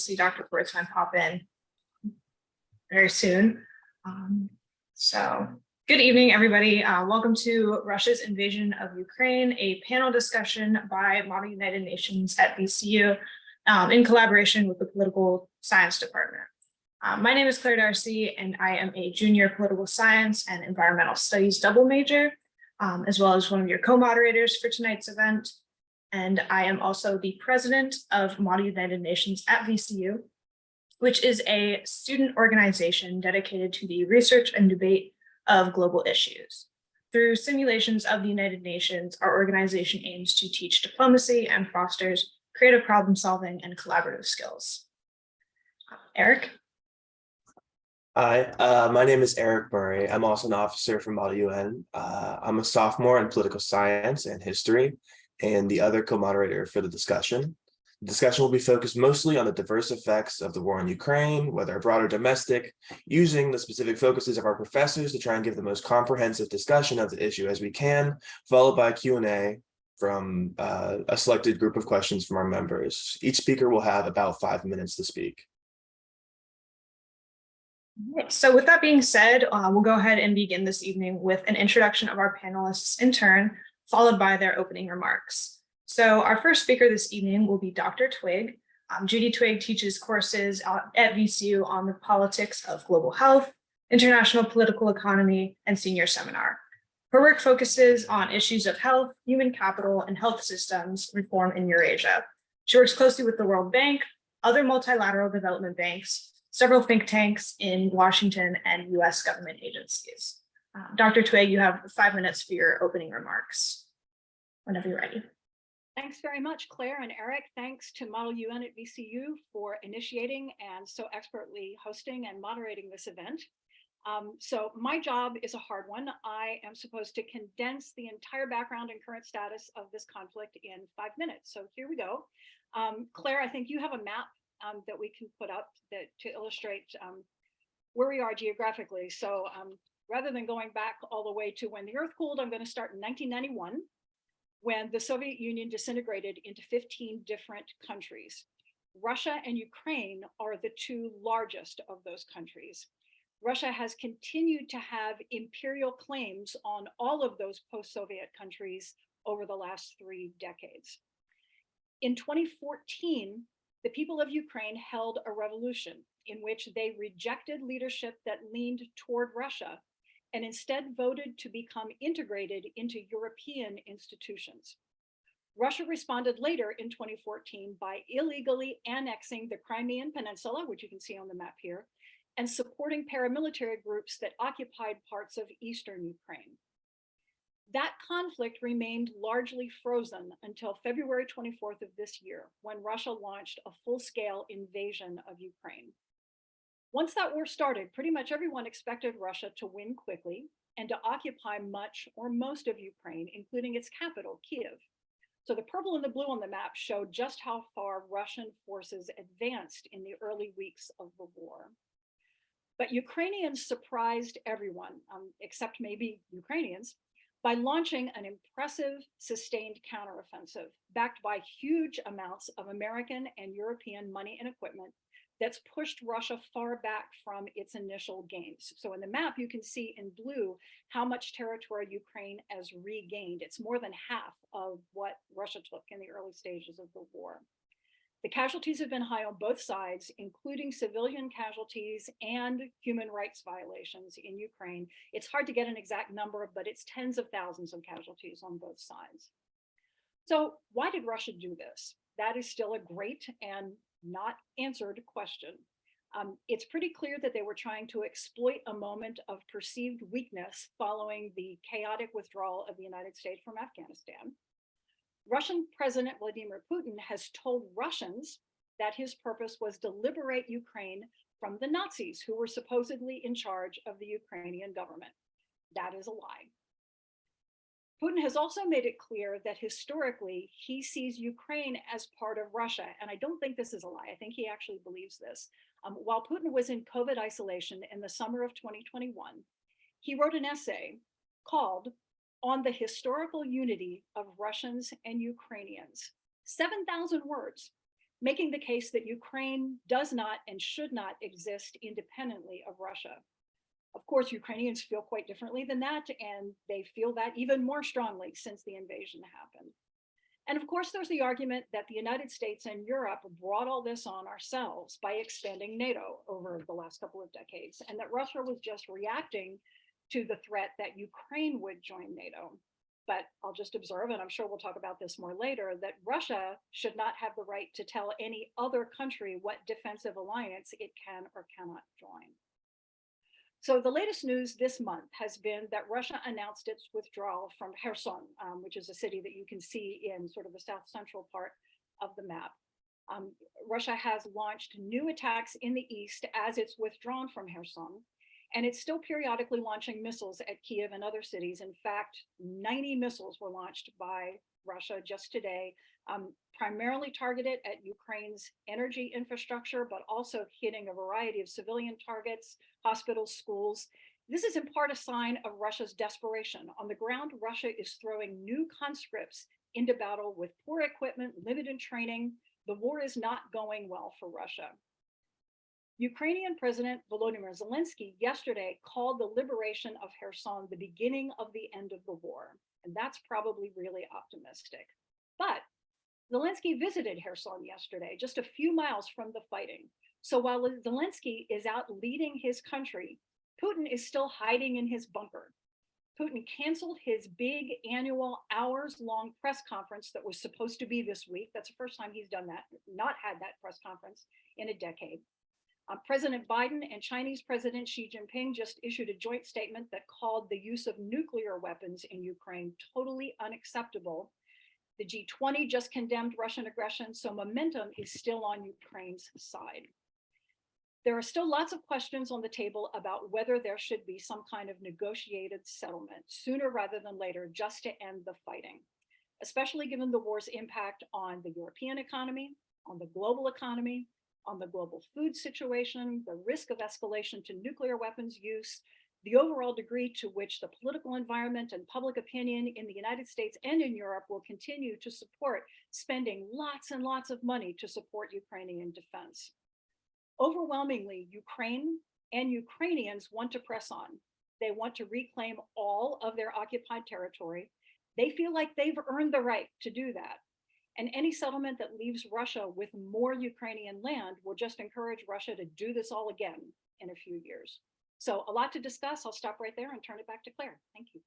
see Dr. Froitzheim pop in very soon. So good evening, everybody. Welcome to Russia's Invasion of Ukraine, a panel discussion by Model United Nations at VCU in collaboration with the Political Science Department. My name is Claire Darcy, and I am a junior political science and environmental studies double major, as well as one of your co-moderators for tonight's event. And I am also the president of Model United Nations at VCU, which is a student organization dedicated to the research and debate of global issues. Through simulations of the United Nations, our organization aims to teach diplomacy and fosters creative problem solving and collaborative skills. Eric? Hi, my name is Eric Murray. I'm also an officer from Model UN. I'm a sophomore in political science and history, and the other co-moderator for the discussion. The discussion will be focused mostly on the diverse effects of the war in Ukraine, whether abroad or domestic, using the specific focuses of our professors to try and give the most comprehensive discussion of the issue as we can, followed by Q&A from a selected group of questions from our members. Each speaker will have about 5 minutes to speak. So with that being said, we'll go ahead and begin this evening with an introduction of our panelists in turn, followed by their opening remarks. So our first speaker this evening will be Dr. Twigg. Judy Twigg teaches courses at VCU on the politics of global health, international political economy, and senior seminar. Her work focuses on issues of health, human capital, and health systems reform in Eurasia. She works closely with the World Bank, other multilateral development banks, several think tanks in Washington, and US government agencies. Dr. Twigg, you have 5 minutes for your opening remarks, whenever you're ready. Thanks very much, Claire and Eric. Thanks to Model UN at VCU for initiating and so expertly hosting and moderating this event. So my job is a hard one. I am supposed to condense the entire background and current status of this conflict in 5 minutes. So here we go. Claire, I think you have a map that we can put up to illustrate where we are geographically. So rather than going back all the way to when the earth cooled, I'm going to start in 1991, when the Soviet Union disintegrated into 15 different countries. Russia and Ukraine are the two largest of those countries. Russia has continued to have imperial claims on all of those post-Soviet countries over the last 3 decades. In 2014, the people of Ukraine held a revolution in which they rejected leadership that leaned toward Russia and instead voted to become integrated into European institutions. Russia responded later in 2014 by illegally annexing the Crimean Peninsula, which you can see on the map here, and supporting paramilitary groups that occupied parts of eastern Ukraine. That conflict remained largely frozen until February 24th of this year, when Russia launched a full-scale invasion of Ukraine. Once that war started, pretty much everyone expected Russia to win quickly and to occupy much or most of Ukraine, including its capital, Kiev. So the purple and the blue on the map show just how far Russian forces advanced in the early weeks of the war. But Ukrainians surprised everyone, except maybe Ukrainians, by launching an impressive, sustained counteroffensive backed by huge amounts of American and European money and equipment that's pushed Russia far back from its initial gains. So in the map, you can see in blue how much territory Ukraine has regained. It's more than half of what Russia took in the early stages of the war. The casualties have been high on both sides, including civilian casualties and human rights violations in Ukraine. It's hard to get an exact number, but it's tens of thousands of casualties on both sides. So why did Russia do this? That is still a great and not answered question. It's pretty clear that they were trying to exploit a moment of perceived weakness following the chaotic withdrawal of the United States from Afghanistan. Russian President Vladimir Putin has told Russians that his purpose was to liberate Ukraine from the Nazis who were supposedly in charge of the Ukrainian government. That is a lie. Putin has also made it clear that historically he sees Ukraine as part of Russia. And I don't think this is a lie. I think he actually believes this. While Putin was in COVID isolation in the summer of 2021, he wrote an essay called On the Historical Unity of Russians and Ukrainians. 7,000 words. making the case that Ukraine does not and should not exist independently of Russia. Of course, Ukrainians feel quite differently than that, and they feel that even more strongly since the invasion happened. And of course, there's the argument that the United States and Europe brought all this on ourselves by expanding NATO over the last couple of decades, and that Russia was just reacting to the threat that Ukraine would join NATO. But I'll just observe, and I'm sure we'll talk about this more later, that Russia should not have the right to tell any other country what defensive alliance it can or cannot join. So the latest news this month has been that Russia announced its withdrawal from Kherson, which is a city that you can see in sort of the south central part of the map. Russia has launched new attacks in the east as it's withdrawn from Kherson, and it's still periodically launching missiles at Kiev and other cities. In fact, 90 missiles were launched by Russia just today, primarily targeted at Ukraine's energy infrastructure, but also hitting a variety of civilian targets, hospitals, schools. This is in part a sign of Russia's desperation. On the ground, Russia is throwing new conscripts into battle with poor equipment, limited training. The war is not going well for Russia. Ukrainian President Volodymyr Zelensky yesterday called the liberation of Kherson the beginning of the end of the war. And that's probably really optimistic. But Zelensky visited Kherson yesterday, just a few miles from the fighting. So while Zelensky is out leading his country, Putin is still hiding in his bunker. Putin canceled his big annual hours-long press conference that was supposed to be this week. That's the first time he's done that, not had that press conference in a decade. President Biden and Chinese President Xi Jinping just issued a joint statement that called the use of nuclear weapons in Ukraine totally unacceptable. The G20 just condemned Russian aggression, so momentum is still on Ukraine's side. There are still lots of questions on the table about whether there should be some kind of negotiated settlement sooner rather than later, just to end the fighting, especially given the war's impact on the European economy, on the global economy, on the global food situation, the risk of escalation to nuclear weapons use, the overall degree to which the political environment and public opinion in the United States and in Europe will continue to support spending lots and lots of money to support Ukrainian defense. Overwhelmingly, Ukraine and Ukrainians want to press on. They want to reclaim all of their occupied territory. They feel like they've earned the right to do that. And any settlement that leaves Russia with more Ukrainian land will just encourage Russia to do this all again in a few years. So a lot to discuss. I'll stop right there and turn it back to Claire. Thank you.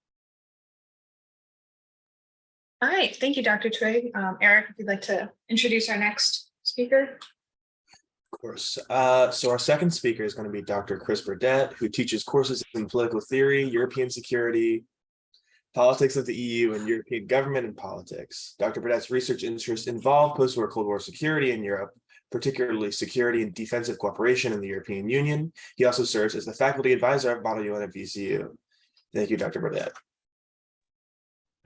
All right, thank you, Dr. Twigg. Eric, if you'd like to introduce our next speaker. Of course. So our second speaker is going to be Dr. Chris Burdett, who teaches courses in political theory, European security, politics of the EU, and European government and politics. Dr. Burdett's research interests involve post-war Cold War security in Europe, particularly security and defensive cooperation in the European Union. He also serves as the faculty advisor of Model UN at VCU. Thank you, Dr. Burdett.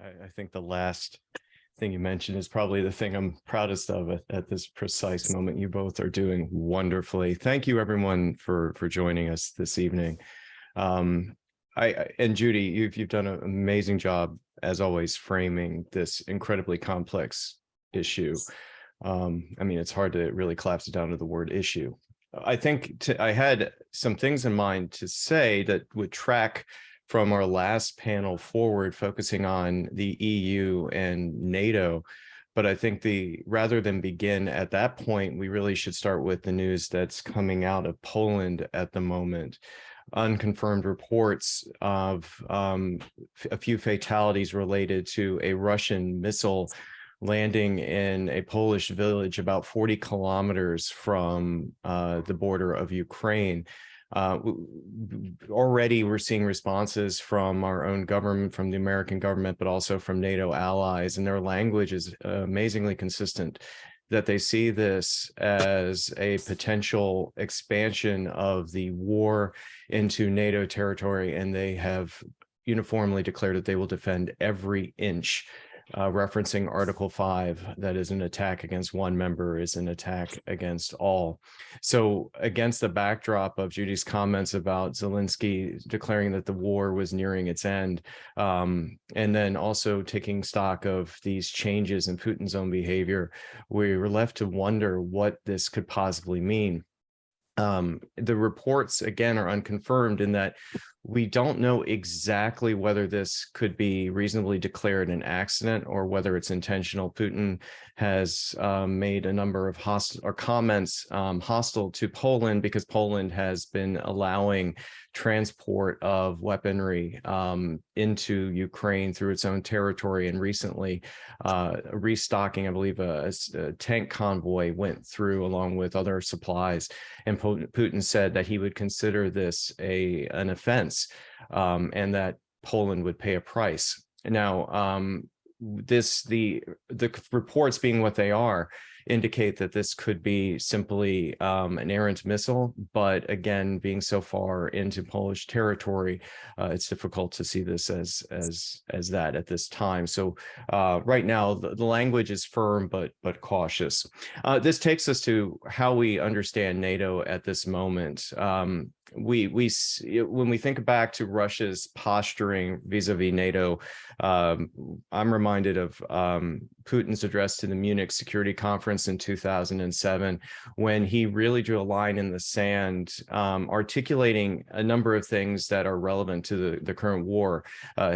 I think the last thing you mentioned is probably the thing I'm proudest of at this precise moment. You both are doing wonderfully. Thank you, everyone, for joining us this evening. And Judy, you've done an amazing job, as always, framing this incredibly complex issue. I mean, it's hard to really collapse it down to the word issue. I think I had some things in mind to say that would track from our last panel forward, focusing on the EU and NATO. But I think rather than begin at that point, we really should start with the news that's coming out of Poland at the moment. Unconfirmed reports of a few fatalities related to a Russian missile landing in a Polish village about 40 kilometers from the border of Ukraine. Already we're seeing responses from our own government, from the American government, but also from NATO allies, and their language is amazingly consistent, that they see this as a potential expansion of the war into NATO territory, and they have uniformly declared that they will defend every inch referencing Article 5, that is an attack against one member is an attack against all. So against the backdrop of Judy's comments about Zelensky declaring that the war was nearing its end, and then also taking stock of these changes in Putin's own behavior, we were left to wonder what this could possibly mean. The reports, again, are unconfirmed in that we don't know exactly whether this could be reasonably declared an accident or whether it's intentional. Putin has made a number of comments hostile to Poland because Poland has been allowing transport of weaponry into Ukraine through its own territory. And recently, restocking, I believe, a tank convoy went through along with other supplies. And Putin said that he would consider this an offense, and that Poland would pay a price. Now, the reports, being what they are, indicate that this could be simply an errant missile, but again, being so far into Polish territory, it's difficult to see this as that at this time. So right now, the language is firm but cautious. This takes us to how we understand NATO at this moment. When we think back to Russia's posturing vis-a-vis NATO, I'm reminded of Putin's address to the Munich Security Conference in 2007, when he really drew a line in the sand, articulating a number of things that are relevant to the current war.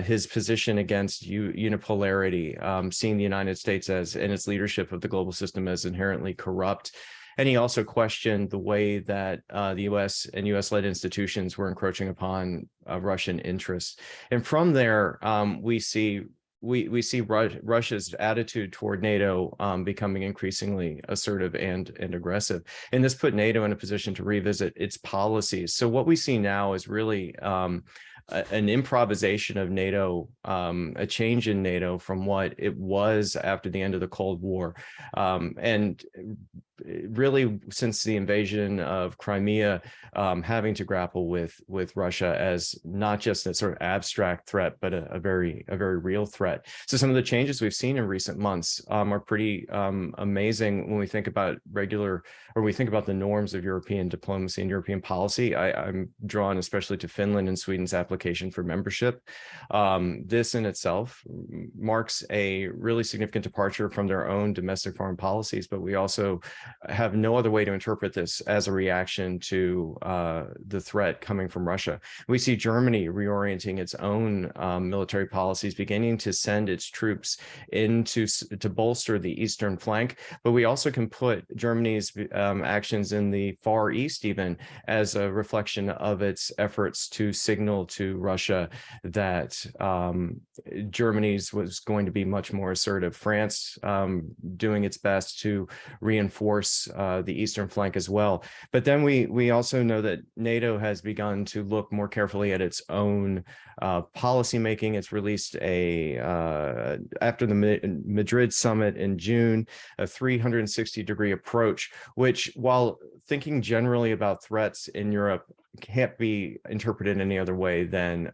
His position against unipolarity, seeing the United States and its leadership of the global system as inherently corrupt. And he also questioned the way that the U.S. and U.S.-led institutions were encroaching upon Russian interests. And from there, we see Russia's attitude toward NATO becoming increasingly assertive and aggressive. And this put NATO in a position to revisit its policies. So what we see now is really an improvisation of NATO, a change in NATO from what it was after the end of the Cold War. And really, since the invasion of Crimea, having to grapple with Russia as not just a sort of abstract threat, but a very real threat. So some of the changes we've seen in recent months are pretty amazing when we think about we think about the norms of European diplomacy and European policy. I'm drawn especially to Finland and Sweden's application for membership. This in itself marks a really significant departure from their own domestic foreign policies, but we also have no other way to interpret this as a reaction to the threat coming from Russia. We see Germany reorienting its own military policies, beginning to send its troops to bolster the eastern flank, but we also can put Germany's actions in the Far East even as a reflection of its efforts to signal to Russia that Germany's was going to be much more assertive. France doing its best to reinforce the eastern flank as well. But then we also know that NATO has begun to look more carefully at its own policy making. It's released after the Madrid summit in June, a 360-degree approach, which, while thinking generally about threats in Europe, can't be interpreted any other way than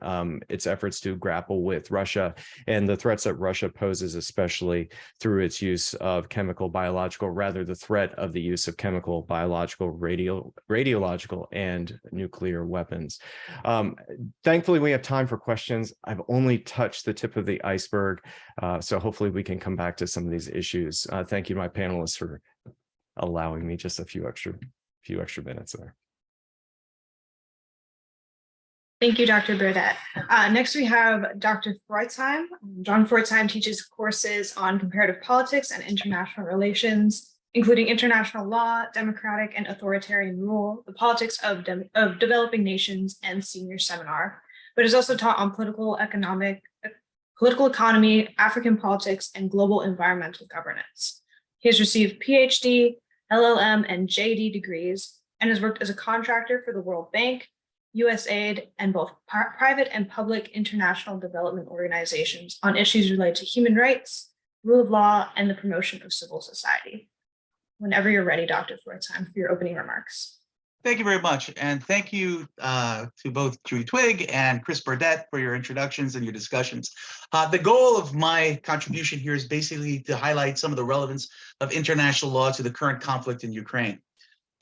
its efforts to grapple with Russia and the threats that Russia poses, especially through its use of the threat of the use of chemical, biological, radiological, and nuclear weapons. Thankfully, we have time for questions. I've only touched the tip of the iceberg, so hopefully we can come back to some of these issues. Thank you, my panelists, for allowing me just a few extra minutes there. Thank you, Dr. Burdett. Next, we have Dr. Froitzheim. John Froitzheim teaches courses on comparative politics and international relations, including international law, democratic and authoritarian rule, the politics of developing nations, and senior seminar, but is also taught on political economy, African politics, and global environmental governance. He has received PhD, LLM, and JD degrees, and has worked as a contractor for the World Bank, USAID, and both private and public international development organizations on issues related to human rights, rule of law, and the promotion of civil society. Whenever you're ready, Dr. Froitzheim, for your opening remarks. Thank you very much. And thank you to both Judy Twigg and Chris Burdett for your introductions and your discussions. The goal of my contribution here is basically to highlight some of the relevance of international law to the current conflict in Ukraine.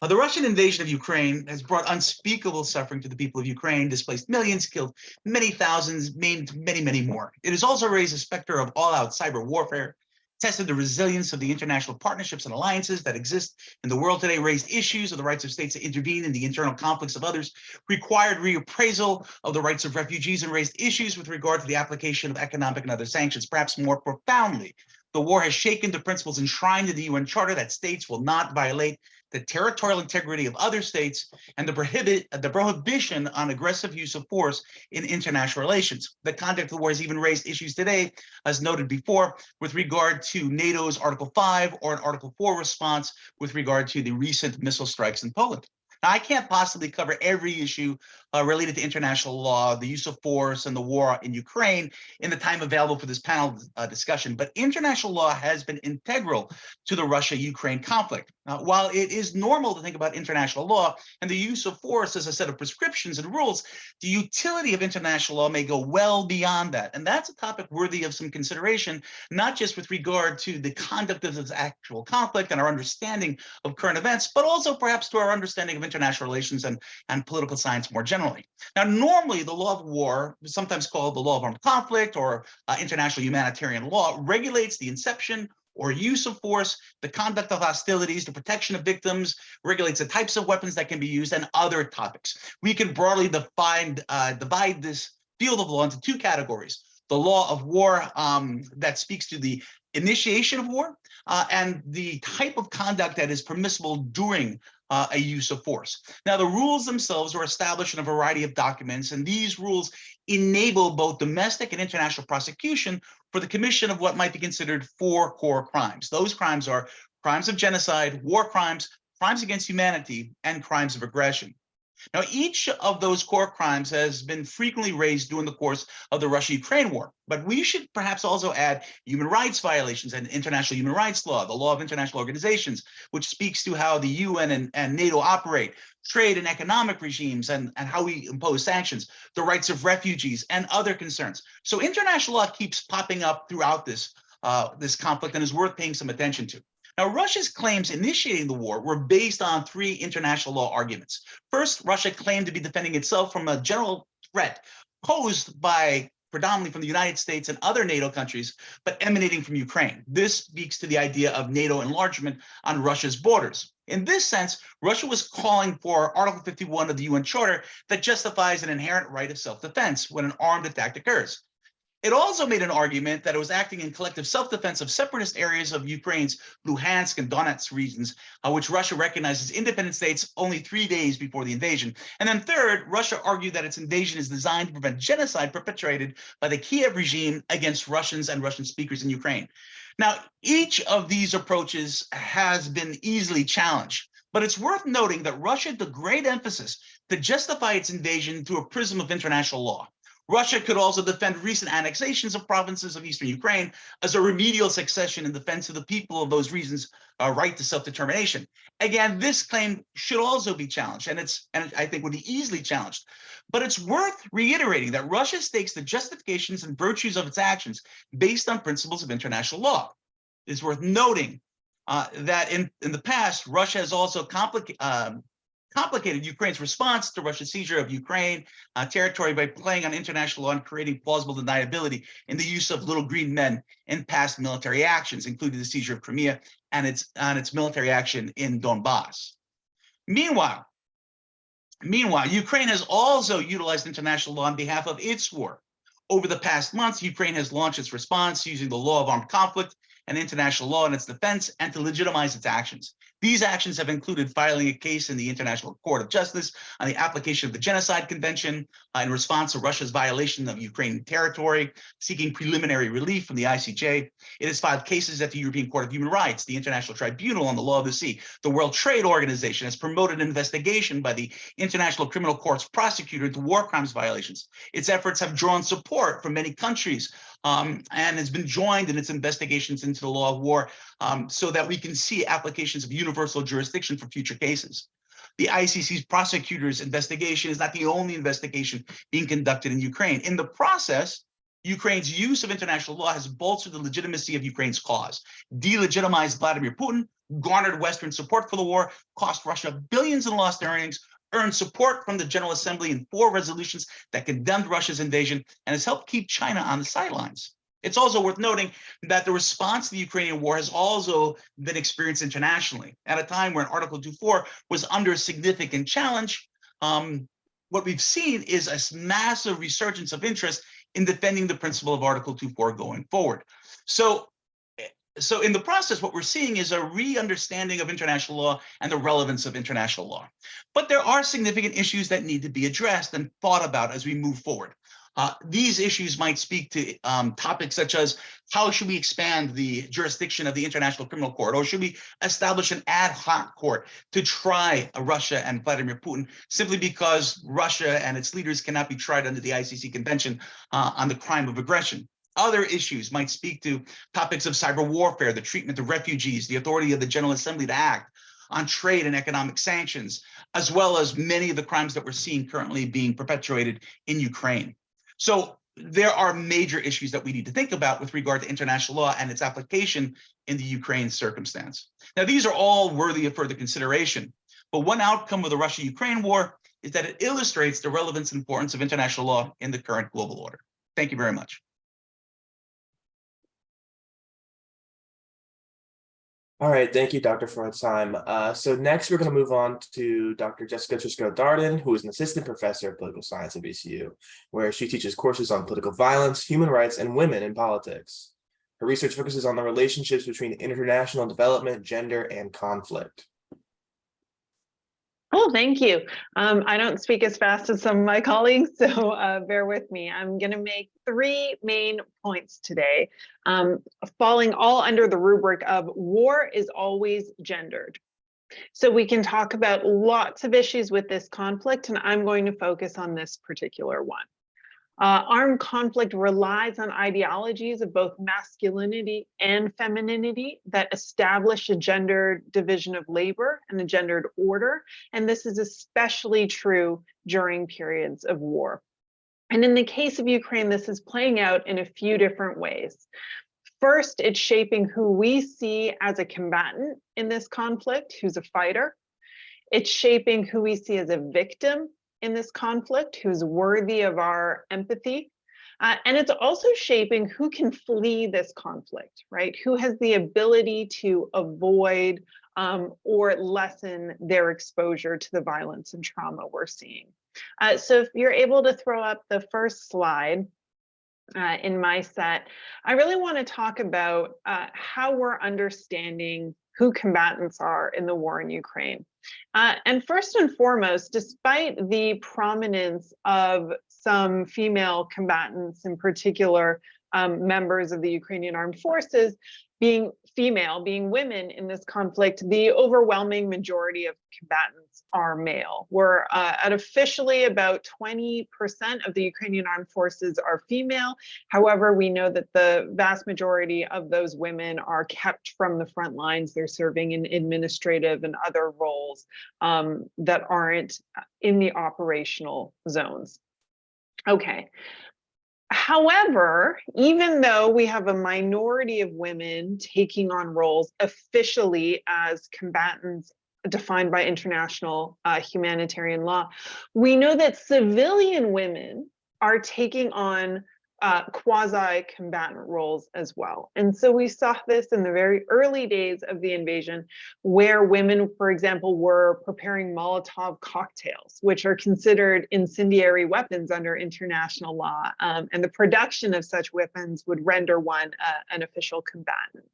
The Russian invasion of Ukraine has brought unspeakable suffering to the people of Ukraine, displaced millions, killed many thousands, maimed many, many more. It has also raised a specter of all-out cyber warfare, tested the resilience of the international partnerships and alliances that exist in the world today, raised issues of the rights of states to intervene in the internal conflicts of others, required reappraisal of the rights of refugees, and raised issues with regard to the application of economic and other sanctions. Perhaps more profoundly, the war has shaken the principles enshrined in the UN Charter that states will not violate the territorial integrity of other states and the prohibition on aggressive use of force in international relations. The conduct of the war has even raised issues today, as noted before, with regard to NATO's Article 5 or an Article 4 response with regard to the recent missile strikes in Poland. Now, I can't possibly cover every issue related to international law, the use of force, and the war in Ukraine in the time available for this panel discussion, but international law has been integral to the Russia-Ukraine conflict. While it is normal to think about international law and the use of force as a set of prescriptions and rules, the utility of international law may go well beyond that. And that's a topic worthy of some consideration, not just with regard to the conduct of this actual conflict and our understanding of current events, but also perhaps to our understanding of international relations and political science more generally. Now, normally the law of war, sometimes called the law of armed conflict or international humanitarian law, regulates the inception or use of force, the conduct of hostilities, the protection of victims, regulates the types of weapons that can be used, and other topics. We can broadly divide this field of law into two categories: the law of war that speaks to the initiation of war and the type of conduct that is permissible during a use of force. Now, the rules themselves are established in a variety of documents, and these rules enable both domestic and international prosecution for the commission of what might be considered 4 core crimes. Those crimes are crimes of genocide, war crimes, crimes against humanity, and crimes of aggression. Now, each of those core crimes has been frequently raised during the course of the Russia-Ukraine war, but we should perhaps also add human rights violations and international human rights law, the law of international organizations, which speaks to how the UN and NATO operate, trade and economic regimes, and how we impose sanctions, the rights of refugees, and other concerns. So international law keeps popping up throughout this conflict and is worth paying some attention to. Now, Russia's claims initiating the war were based on 3 international law arguments. First, Russia claimed to be defending itself from a general threat posed by predominantly from the United States and other NATO countries, but emanating from Ukraine. This speaks to the idea of NATO enlargement on Russia's borders. In this sense, Russia was calling for Article 51 of the UN Charter that justifies an inherent right of self-defense when an armed attack occurs. It also made an argument that it was acting in collective self-defense of separatist areas of Ukraine's Luhansk and Donetsk regions, which Russia recognized as independent states only 3 days before the invasion. And then third, Russia argued that its invasion is designed to prevent genocide perpetrated by the Kiev regime against Russians and Russian speakers in Ukraine. Now, each of these approaches has been easily challenged, but it's worth noting that Russia had the great emphasis to justify its invasion through a prism of international law. Russia could also defend recent annexations of provinces of eastern Ukraine as a remedial succession in defense of the people of those regions' right to self-determination. Again, this claim should also be challenged, and I think would be easily challenged. But it's worth reiterating that Russia stakes the justifications and virtues of its actions based on principles of international law. It's worth noting that in the past, Russia has also complicated Ukraine's response to Russia's seizure of Ukraine territory by playing on international law and creating plausible deniability in the use of little green men in past military actions, including the seizure of Crimea and its military action in Donbass. Meanwhile, Ukraine has also utilized international law on behalf of its war. Over the past months, Ukraine has launched its response using the law of armed conflict and international law in its defense and to legitimize its actions. These actions have included filing a case in the International Court of Justice on the application of the Genocide Convention in response to Russia's violation of Ukrainian territory, seeking preliminary relief from the ICJ. It has filed cases at the European Court of Human Rights, the International Tribunal on the Law of the Sea. The World Trade Organization has promoted an investigation by the International Criminal Court's prosecutor into war crimes violations. Its efforts have drawn support from many countries and has been joined in its investigations into the law of war so that we can see applications of universal jurisdiction for future cases. the ICC's prosecutors' investigation is not the only investigation being conducted in Ukraine. In the process, Ukraine's use of international law has bolstered the legitimacy of Ukraine's cause, delegitimized Vladimir Putin, garnered Western support for the war, cost Russia billions in lost earnings, earned support from the General Assembly in 4 resolutions that condemned Russia's invasion, and has helped keep China on the sidelines. It's also worth noting that the response to the Ukrainian war has also been experienced internationally. At a time when Article 2.4 was under significant challenge, what we've seen is a massive resurgence of interest in defending the principle of Article 2.4 going forward. So in the process, what we're seeing is a re-understanding of international law and the relevance of international law. But there are significant issues that need to be addressed and thought about as we move forward. These issues might speak to topics such as how should we expand the jurisdiction of the International Criminal Court, or should we establish an ad hoc court to try Russia and Vladimir Putin simply because Russia and its leaders cannot be tried under the ICC Convention on the crime of aggression. Other issues might speak to topics of cyber warfare, the treatment of refugees, the authority of the General Assembly to act on trade and economic sanctions, as well as many of the crimes that we're seeing currently being perpetuated in Ukraine. So there are major issues that we need to think about with regard to international law and its application in the Ukraine circumstance. Now, these are all worthy of further consideration, but one outcome of the Russia-Ukraine war is that it illustrates the relevance and importance of international law in the current global order. Thank you very much. All right, thank you, Dr. Froitzheim. So next, we're going to move on to Dr. Jessica Trisko Darden, who is an assistant professor of political science at VCU, where she teaches courses on political violence, human rights, and women in politics. Her research focuses on the relationships between international development, gender, and conflict. Oh, thank you. I don't speak as fast as some of my colleagues, so bear with me. I'm going to make 3 main points today, falling all under the rubric of war is always gendered. So we can talk about lots of issues with this conflict, and I'm going to focus on this particular one. Armed conflict relies on ideologies of both masculinity and femininity that establish a gendered division of labor and a gendered order. And this is especially true during periods of war. And in the case of Ukraine, this is playing out in a few different ways. First, it's shaping who we see as a combatant in this conflict, who's a fighter. It's shaping who we see as a victim in this conflict, who's worthy of our empathy. And it's also shaping who can flee this conflict, right? Who has the ability to avoid or lessen their exposure to the violence and trauma we're seeing. So if you're able to throw up the first slide in my set, I really want to talk about how we're understanding who combatants are in the war in Ukraine. And first and foremost, despite the prominence of some female combatants, in particular members of the Ukrainian armed forces, being female, being women in this conflict, the overwhelming majority of combatants are male. We're at officially about 20% of the Ukrainian armed forces are female. However, we know that the vast majority of those women are kept from the front lines. They're serving in administrative and other roles that aren't in the operational zones. Okay. However, even though we have a minority of women taking on roles officially as combatants defined by international humanitarian law, we know that civilian women are taking on quasi-combatant roles as well. And so we saw this in the very early days of the invasion, where women, for example, were preparing Molotov cocktails, which are considered incendiary weapons under international law. And the production of such weapons would render one an official combatant.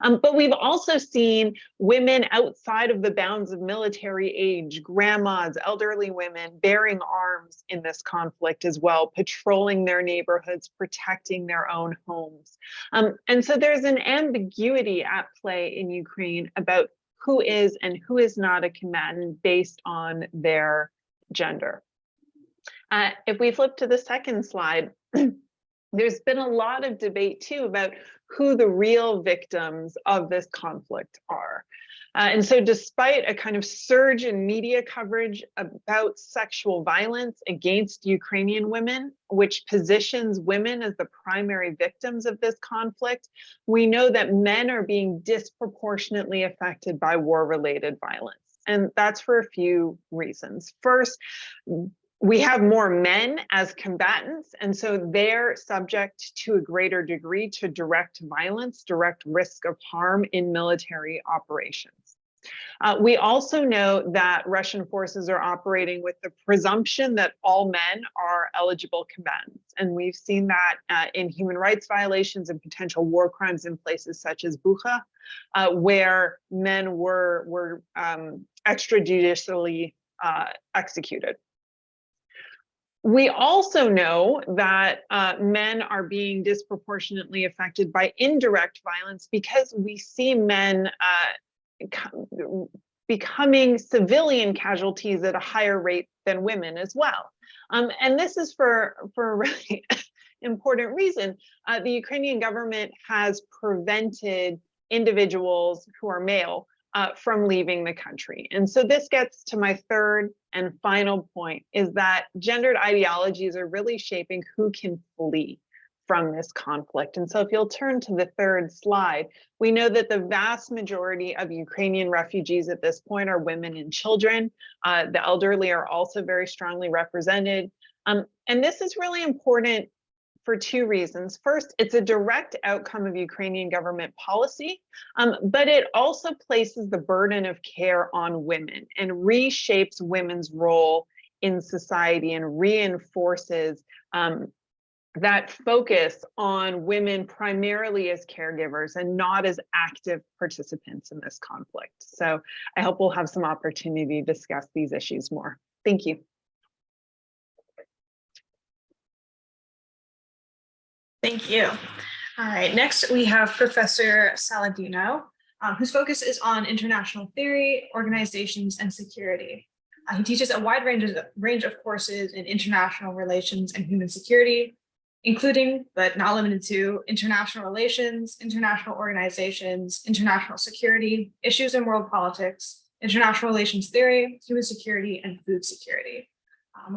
But we've also seen women outside of the bounds of military age, grandmas, elderly women bearing arms in this conflict as well, patrolling their neighborhoods, protecting their own homes. And so there's an ambiguity at play in Ukraine about who is and who is not a combatant based on their gender. If we flip to the second slide, there's been a lot of debate too about who the real victims of this conflict are. And so despite a kind of surge in media coverage about sexual violence against Ukrainian women, which positions women as the primary victims of this conflict, we know that men are being disproportionately affected by war-related violence. And that's for a few reasons. First, we have more men as combatants, and so they're subject to a greater degree to direct violence, direct risk of harm in military operations. We also know that Russian forces are operating with the presumption that all men are eligible combatants. And we've seen that in human rights violations and potential war crimes in places such as Bucha, where men were extrajudicially executed. We also know that men are being disproportionately affected by indirect violence because we see men becoming civilian casualties at a higher rate than women as well. And this is for a really important reason. The Ukrainian government has prevented individuals who are male from leaving the country. And so this gets to my third and final point, is that gendered ideologies are really shaping who can flee from this conflict. And so if you'll turn to the third slide, we know that the vast majority of Ukrainian refugees at this point are women and children. The elderly are also very strongly represented. And this is really important for two reasons. First, it's a direct outcome of Ukrainian government policy, but it also places the burden of care on women and reshapes women's role in society and reinforces that focus on women primarily as caregivers and not as active participants in this conflict. So I hope we'll have some opportunity to discuss these issues more. Thank you. Thank you. All right, next we have Professor Saladino, whose focus is on international theory, organizations, and security. He teaches a wide range of courses in international relations and human security, including, but not limited to, international relations, international organizations, international security, issues in world politics, international relations theory, human security, and food security.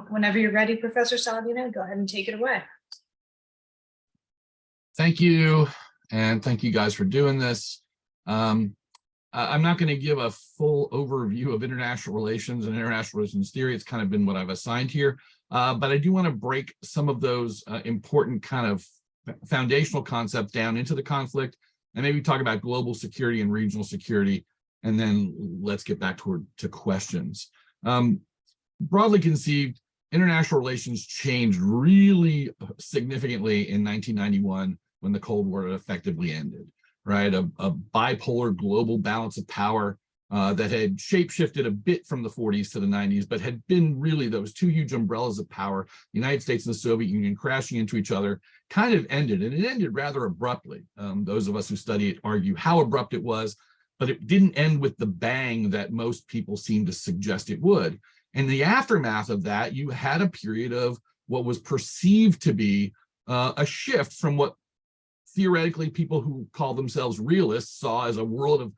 Whenever you're ready, Professor Saladino, go ahead and take it away. Thank you, and thank you guys for doing this. I'm not going to give a full overview of international relations and international relations theory. It's kind of been what I've assigned here, but I do want to break some of those important kind of foundational concepts down into the conflict, and maybe talk about global security and regional security, and then let's get back to questions. Broadly conceived, international relations changed really significantly in 1991 when the Cold War effectively ended, right? A bipolar global balance of power that had shape-shifted a bit from the 40s to the 90s, but had been really those two huge umbrellas of power, the United States and the Soviet Union crashing into each other, kind of ended, and it ended rather abruptly. Those of us who study it argue how abrupt it was, but it didn't end with the bang that most people seem to suggest it would. In the aftermath of that, you had a period of what was perceived to be a shift from what theoretically people who call themselves realists saw as a world of,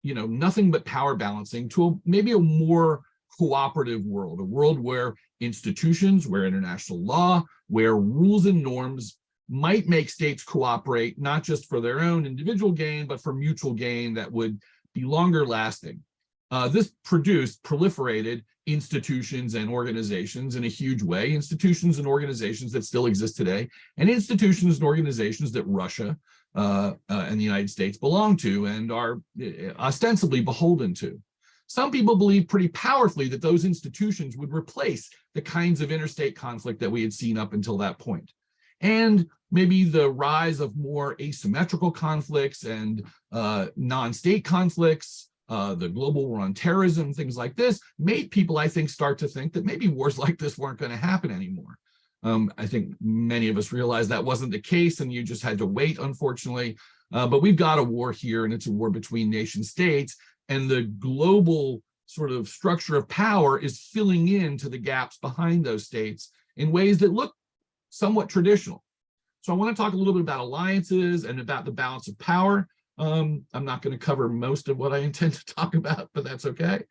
nothing but power balancing to maybe a more cooperative world, a world where institutions, where international law, where rules and norms might make states cooperate, not just for their own individual gain, but for mutual gain that would be longer lasting. This proliferated institutions and organizations in a huge way, institutions and organizations that still exist today, and institutions and organizations that Russia and the United States belong to and are ostensibly beholden to. Some people believe pretty powerfully that those institutions would replace the kinds of interstate conflict that we had seen up until that point. And maybe the rise of more asymmetrical conflicts and non-state conflicts, the global war on terrorism, things like this, made people, I think, start to think that maybe wars like this weren't going to happen anymore. I think many of us realized that wasn't the case, and you just had to wait, unfortunately. But we've got a war here, and it's a war between nation states, and the global sort of structure of power is filling into the gaps behind those states in ways that look somewhat traditional. So I want to talk a little bit about alliances and about the balance of power. I'm not going to cover most of what I intend to talk about, but that's okay.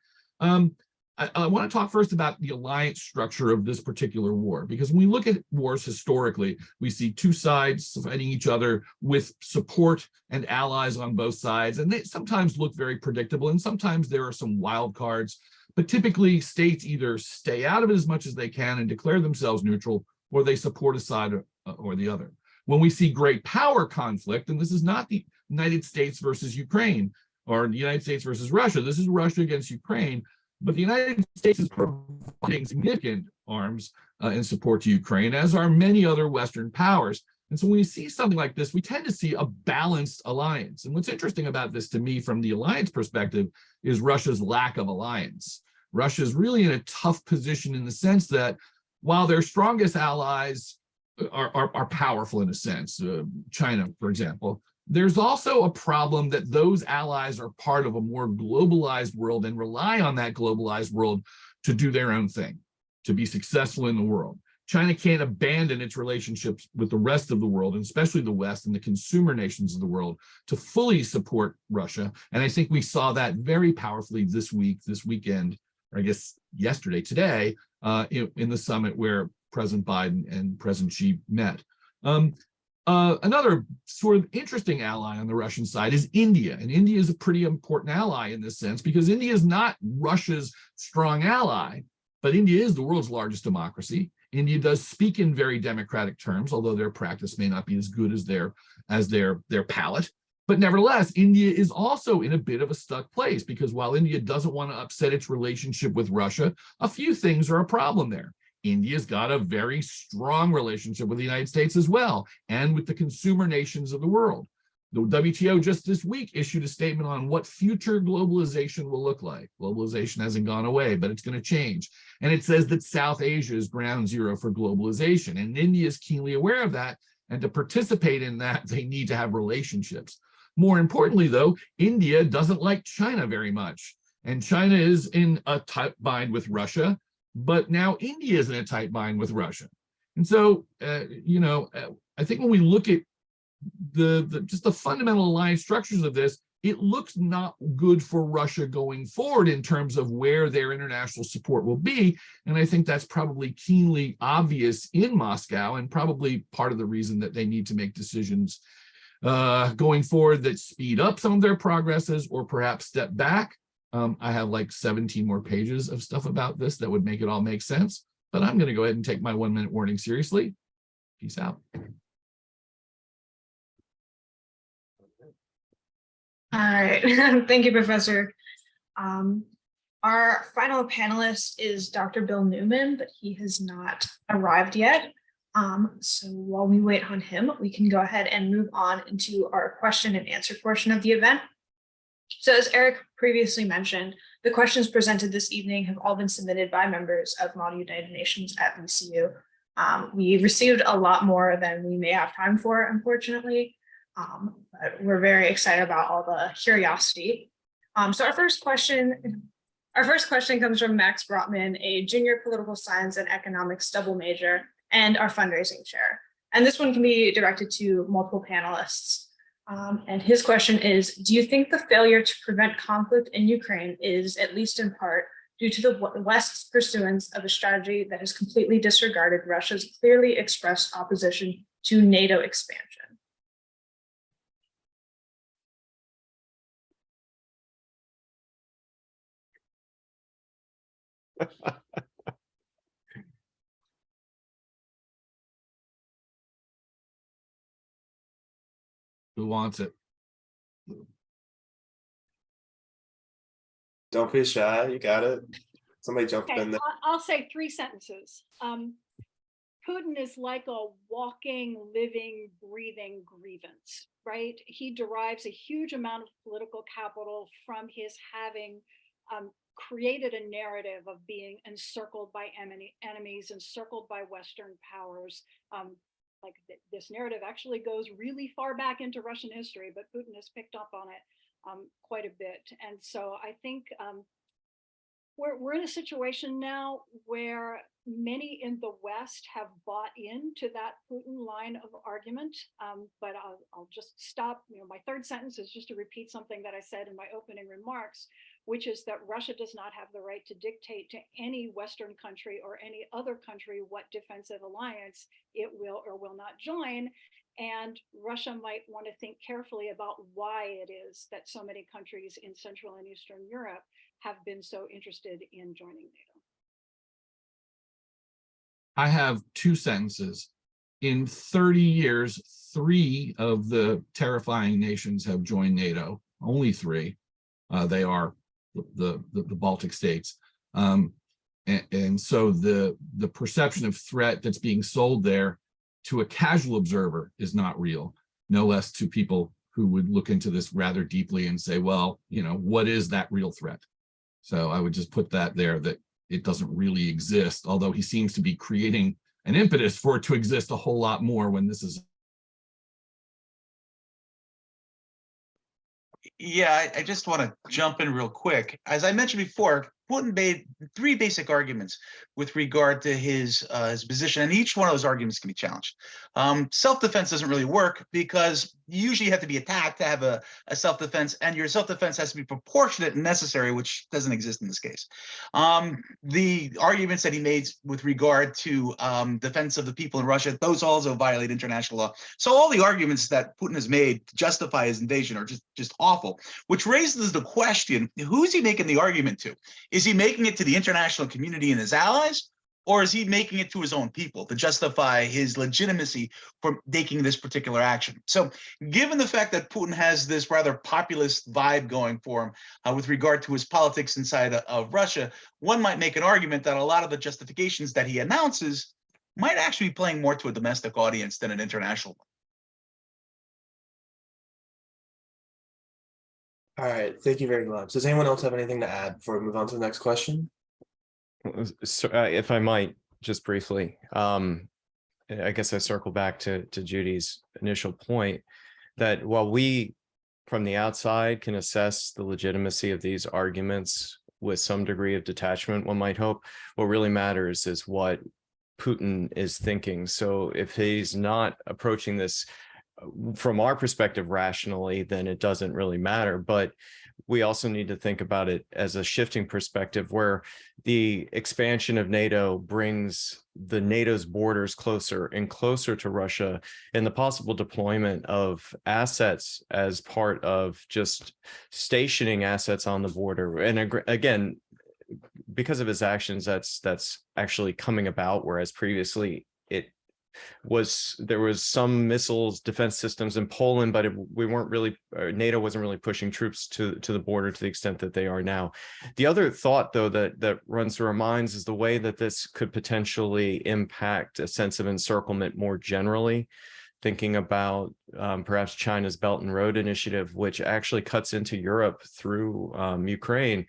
I want to talk first about the alliance structure of this particular war, because when we look at wars historically, we see two sides fighting each other with support and allies on both sides, and they sometimes look very predictable, and sometimes there are some wild cards, but typically states either stay out of it as much as they can and declare themselves neutral, or they support a side or the other. When we see great power conflict, and this is not the United States versus Ukraine or the United States versus Russia, this is Russia against Ukraine, but the United States is providing significant arms in support to Ukraine, as are many other Western powers. And so when we see something like this, we tend to see a balanced alliance. And what's interesting about this to me from the alliance perspective is Russia's lack of alliance. Russia is really in a tough position in the sense that while their strongest allies are powerful in a sense, China, for example, there's also a problem that those allies are part of a more globalized world and rely on that globalized world to do their own thing, to be successful in the world. China can't abandon its relationships with the rest of the world, and especially the West and the consumer nations of the world, to fully support Russia. And I think we saw that very powerfully this weekend, or I guess today, in the summit where President Biden and President Xi met. Another sort of interesting ally on the Russian side is India. And India is a pretty important ally in this sense, because India is not Russia's strong ally, but India is the world's largest democracy. India does speak in very democratic terms, although their practice may not be as good as their palate. But nevertheless, India is also in a bit of a stuck place, because while India doesn't want to upset its relationship with Russia, a few things are a problem there. India's got a very strong relationship with the United States as well, and with the consumer nations of the world. The WTO just this week issued a statement on what future globalization will look like. Globalization hasn't gone away, but it's going to change. And it says that South Asia is ground zero for globalization. And India is keenly aware of that. And to participate in that, they need to have relationships. More importantly, though, India doesn't like China very much. And China is in a tight bind with Russia. But now India is in a tight bind with Russia. And so, I think when we look at just the fundamental alliance structures of this, it looks not good for Russia going forward in terms of where their international support will be. And I think that's probably keenly obvious in Moscow, and probably part of the reason that they need to make decisions going forward that speed up some of their progresses or perhaps step back. I have like 17 more pages of stuff about this that would make it all make sense, but I'm going to go ahead and take my 1-minute warning seriously. Peace out. All right, thank you, Professor. Our final panelist is Dr. Bill Newman, but he has not arrived yet. So while we wait on him, we can go ahead and move on into our question and answer portion of the event. So as Eric previously mentioned, the questions presented this evening have all been submitted by members of Model United Nations at VCU. We received a lot more than we may have time for, unfortunately, but we're very excited about all the curiosity. So our first question comes from Max Brotman, a junior political science and economics double major and our fundraising chair. And this one can be directed to multiple panelists. And his question is, do you think the failure to prevent conflict in Ukraine is, at least in part, due to the West's pursuance of a strategy that has completely disregarded Russia's clearly expressed opposition to NATO expansion? Who wants it? Don't be shy. You got it. Somebody jump Okay, in there. I'll say 3 sentences. Putin is like a walking, living, breathing grievance, right? He derives a huge amount of political capital from his having created a narrative of being encircled by enemies, encircled by Western powers. This narrative actually goes really far back into Russian history, but Putin has picked up on it quite a bit. And so I think we're in a situation now where many in the West have bought into that Putin line of argument. But I'll just stop. My third sentence is just to repeat something that I said in my opening remarks, which is that Russia does not have the right to dictate to any Western country or any other country what defensive alliance it will or will not join. And Russia might want to think carefully about why it is that so many countries in Central and Eastern Europe have been so interested in joining NATO. I have two sentences. In 30 years, 3 of the terrifying nations have joined NATO. Only 3. They are the Baltic states. And so the perception of threat that's being sold there to a casual observer is not real, no less to people who would look into this rather deeply and say, well, what is that real threat? So I would just put that there, that it doesn't really exist, although he seems to be creating an impetus for it to exist a whole lot more when this is. Yeah, I just want to jump in real quick. As I mentioned before, Putin made 3 basic arguments with regard to his position, and each one of those arguments can be challenged. Self-defense doesn't really work because you usually have to be attacked to have a self-defense, and your self-defense has to be proportionate and necessary, which doesn't exist in this case. The arguments that he made with regard to defense of the people in Russia, those also violate international law. So all the arguments that Putin has made to justify his invasion are just awful, which raises the question, who's he making the argument to? Is he making it to the international community and his allies, or is he making it to his own people to justify his legitimacy for taking this particular action? So given the fact that Putin has this rather populist vibe going for him with regard to his politics inside of Russia, one might make an argument that a lot of the justifications that he announces might actually be playing more to a domestic audience than an international one. All right, thank you very much. Does anyone else have anything to add before we move on to the next question? So, if I might, just briefly, I guess I circle back to Judy's initial point that while we from the outside can assess the legitimacy of these arguments with some degree of detachment, one might hope, what really matters is what Putin is thinking. So if he's not approaching this from our perspective rationally, then it doesn't really matter. But we also need to think about it as a shifting perspective where the expansion of NATO brings the NATO's borders closer and closer to Russia, and the possible deployment of assets as part of just stationing assets on the border. And again, because of his actions, that's actually coming about, whereas previously there was some missiles defense systems in Poland, but we weren't really, NATO wasn't really pushing troops to the border to the extent that they are now. The other thought, though, that runs through our minds is the way that this could potentially impact a sense of encirclement more generally, thinking about perhaps China's Belt and Road Initiative, which actually cuts into Europe through Ukraine.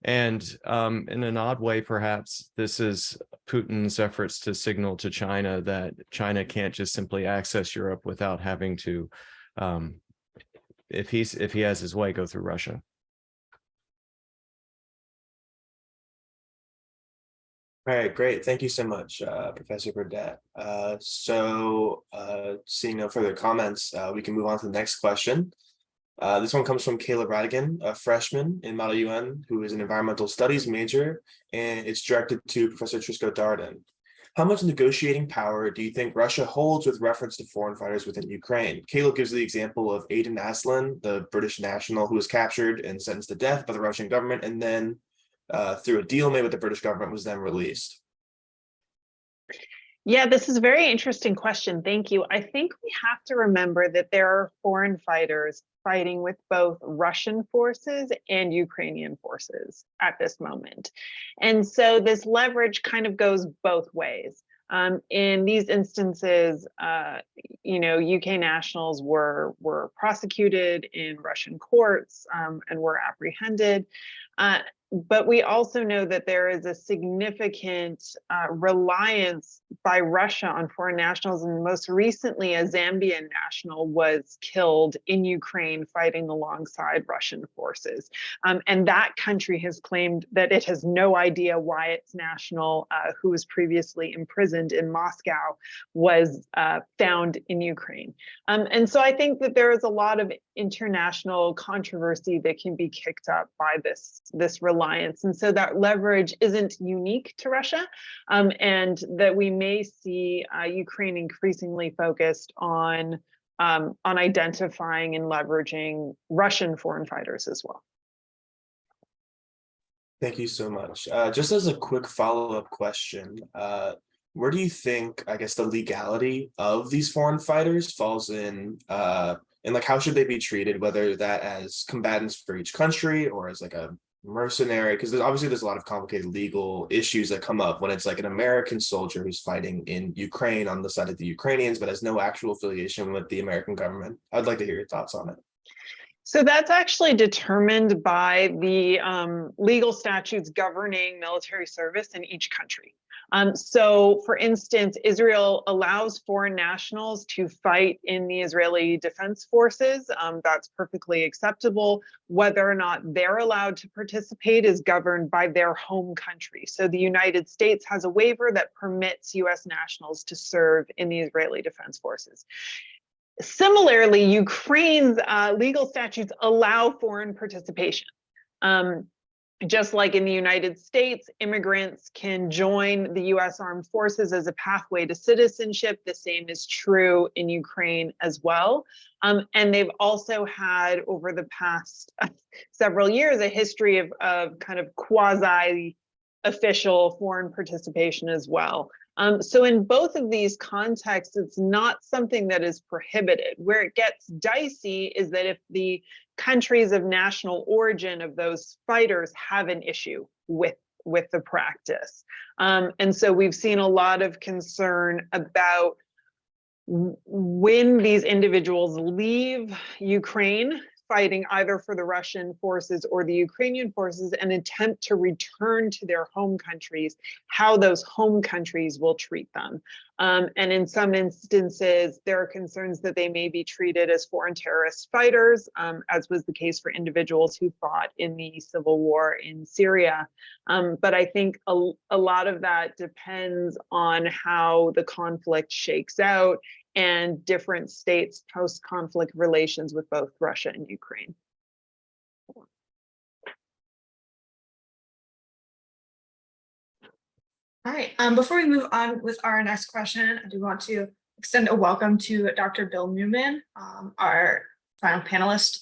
And in an odd way, perhaps this is Putin's efforts to signal to China that China can't just simply access Europe without having to, if he has his way, go through Russia. All right, great. Thank you so much, Professor Burdett. Seeing no further comments, we can move on to the next question. This one comes from Caleb Radigan, a freshman in Model UN, who is an environmental studies major, and it's directed to Professor Trisko Darden. How much negotiating power do you think Russia holds with reference to foreign fighters within Ukraine? Caleb gives the example of Aiden Aslan, the British national who was captured and sentenced to death by the Russian government, and then through a deal made with the British government was then released. Yeah, this is a very interesting question. Thank you. I think we have to remember that there are foreign fighters fighting with both Russian forces and Ukrainian forces at this moment. And so this leverage kind of goes both ways. In these instances, UK nationals were prosecuted in Russian courts and were apprehended. But we also know that there is a significant reliance by Russia on foreign nationals, and most recently a Zambian national was killed in Ukraine fighting alongside Russian forces. And that country has claimed that it has no idea why its national, who was previously imprisoned in Moscow, was found in Ukraine. And so I think that there is a lot of international controversy that can be kicked up by this reliance. And so that leverage isn't unique to Russia, and that we may see Ukraine increasingly focused on identifying and leveraging Russian foreign fighters as well. Thank you so much. Just as a quick follow-up question, where do you think, I guess, the legality of these foreign fighters falls in, and like how should they be treated, whether that as combatants for each country or as like a mercenary? Because there's a lot of complicated legal issues that come up when it's like an American soldier who's fighting in Ukraine on the side of the Ukrainians, but has no actual affiliation with the American government. I'd like to hear your thoughts on it. So that's actually determined by the legal statutes governing military service in each country. So for instance, Israel allows foreign nationals to fight in the Israeli Defense Forces. That's perfectly acceptable. Whether or not they're allowed to participate is governed by their home country. So the United States has a waiver that permits US nationals to serve in the Israeli Defense Forces. Similarly, Ukraine's legal statutes allow foreign participation. Just like in the United States, immigrants can join the US Armed Forces as a pathway to citizenship. The same is true in Ukraine as well. And they've also had, over the past several years, a history of kind of quasi-official foreign participation as well. So in both of these contexts, it's not something that is prohibited. Where it gets dicey is that if the countries of national origin of those fighters have an issue with the practice. And so we've seen a lot of concern about when these individuals leave Ukraine, fighting either for the Russian forces or the Ukrainian forces, and attempt to return to their home countries, how those home countries will treat them. And in some instances, there are concerns that they may be treated as foreign terrorist fighters, as was the case for individuals who fought in the civil war in Syria. But I think a lot of that depends on how the conflict shakes out and different states' post-conflict relations with both Russia and Ukraine. All right, before we move on with our next question, I do want to extend a welcome to Dr. Bill Newman, our final panelist.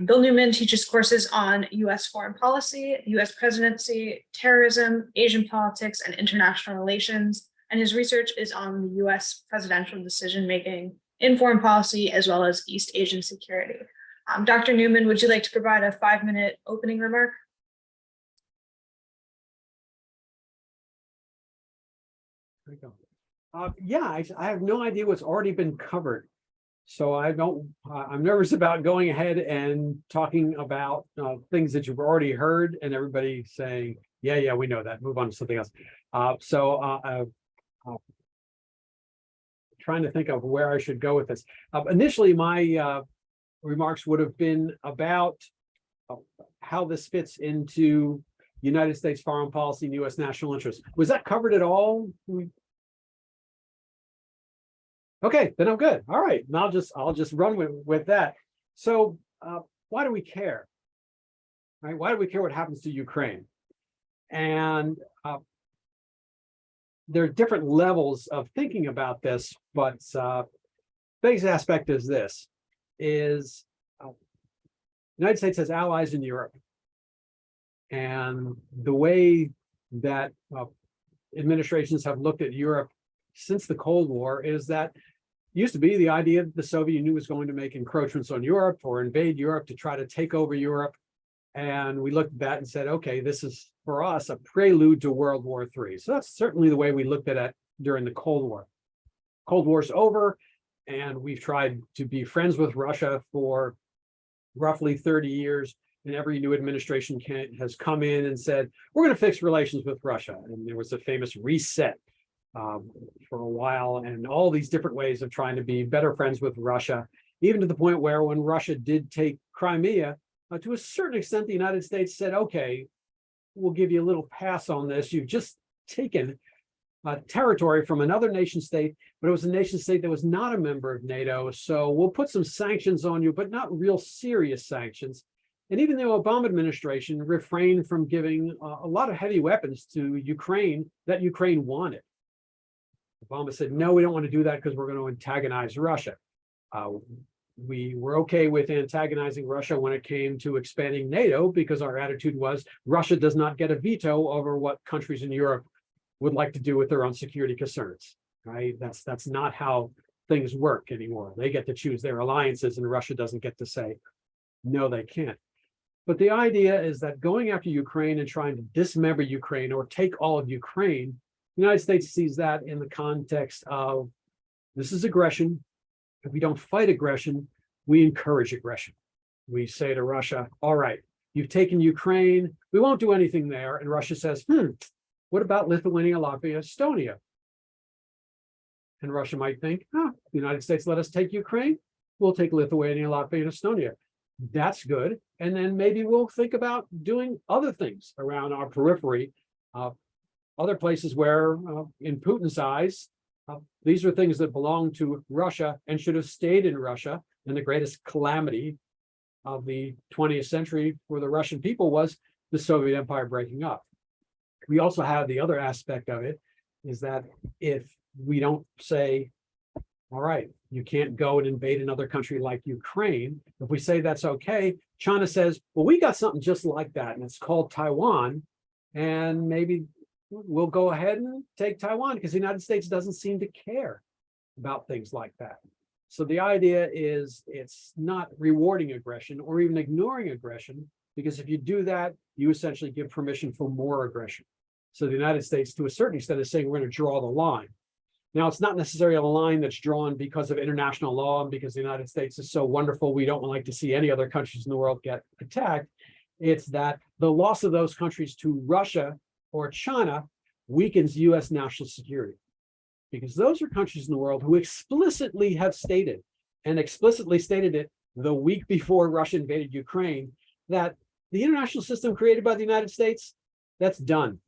Bill Newman teaches courses on US foreign policy, US presidency, terrorism, Asian politics, and international relations. And his research is on the US presidential decision-making in foreign policy, as well as East Asian security. Dr. Newman, would you like to provide a 5-minute opening remark? There we go. Yeah, I have no idea what's already been covered. So I'm nervous about going ahead and talking about things that you've already heard and everybody saying, yeah, we know that, move on to something else. Trying to think of where I should go with this. Initially, my remarks would have been about how this fits into United States foreign policy and U.S. national interest. Was that covered at all? Okay, then I'm good. All right, and I'll just run with that. So why do we care? Right? Why do we care what happens to Ukraine? And there are different levels of thinking about this, but biggest aspect is this: the United States has allies in Europe, and the way that administrations have looked at Europe since the Cold War is that it used to be the idea that the Soviet Union was going to make encroachments on Europe or invade Europe to try to take over Europe. And we looked at that and said, okay, this is for us a prelude to World War III. So that's certainly the way we looked at it during the Cold War. Cold War's over, and we've tried to be friends with Russia for roughly 30 years. and every new administration has come in and said, we're going to fix relations with Russia. And there was a famous reset for a while, and all these different ways of trying to be better friends with Russia, even to the point where when Russia did take Crimea, to a certain extent, the United States said, okay, we'll give you a little pass on this. You've just taken territory from another nation state, but it was a nation state that was not a member of NATO. So we'll put some sanctions on you, but not real serious sanctions. And even the Obama administration refrained from giving a lot of heavy weapons to Ukraine that Ukraine wanted. Obama said, no, we don't want to do that because we're going to antagonize Russia. We were okay with antagonizing Russia when it came to expanding NATO because our attitude was Russia does not get a veto over what countries in Europe would like to do with their own security concerns, right? That's not how things work anymore. They get to choose their alliances and Russia doesn't get to say, no, they can't. But the idea is that going after Ukraine and trying to dismember Ukraine or take all of Ukraine, the United States sees that in the context of this is aggression. If we don't fight aggression, we encourage aggression. We say to Russia, all right, you've taken Ukraine, we won't do anything there. And Russia says, what about Lithuania, Latvia, Estonia? And Russia might think, the United States let us take Ukraine, we'll take Lithuania, Latvia, and Estonia. That's good. And then maybe we'll think about doing other things around our periphery, other places where, in Putin's eyes, these are things that belong to Russia and should have stayed in Russia. And the greatest calamity of the 20th century for the Russian people was the Soviet Empire breaking up. We also have the other aspect of it is that if we don't say, all right, you can't go and invade another country like Ukraine. If we say that's okay, China says, well, we got something just like that, and it's called Taiwan. And maybe we'll go ahead and take Taiwan because the United States doesn't seem to care about things like that. So the idea is it's not rewarding aggression or even ignoring aggression, because if you do that, you essentially give permission for more aggression. So the United States, to a certain extent, is saying we're going to draw the line. Now, it's not necessarily a line that's drawn because of international law and because the United States is so wonderful, we don't like to see any other countries in the world get attacked. It's that the loss of those countries to Russia or China weakens U.S. national security, because those are countries in the world who explicitly have stated, and explicitly stated it the week before Russia invaded Ukraine, that the international system created by the United States, that's done.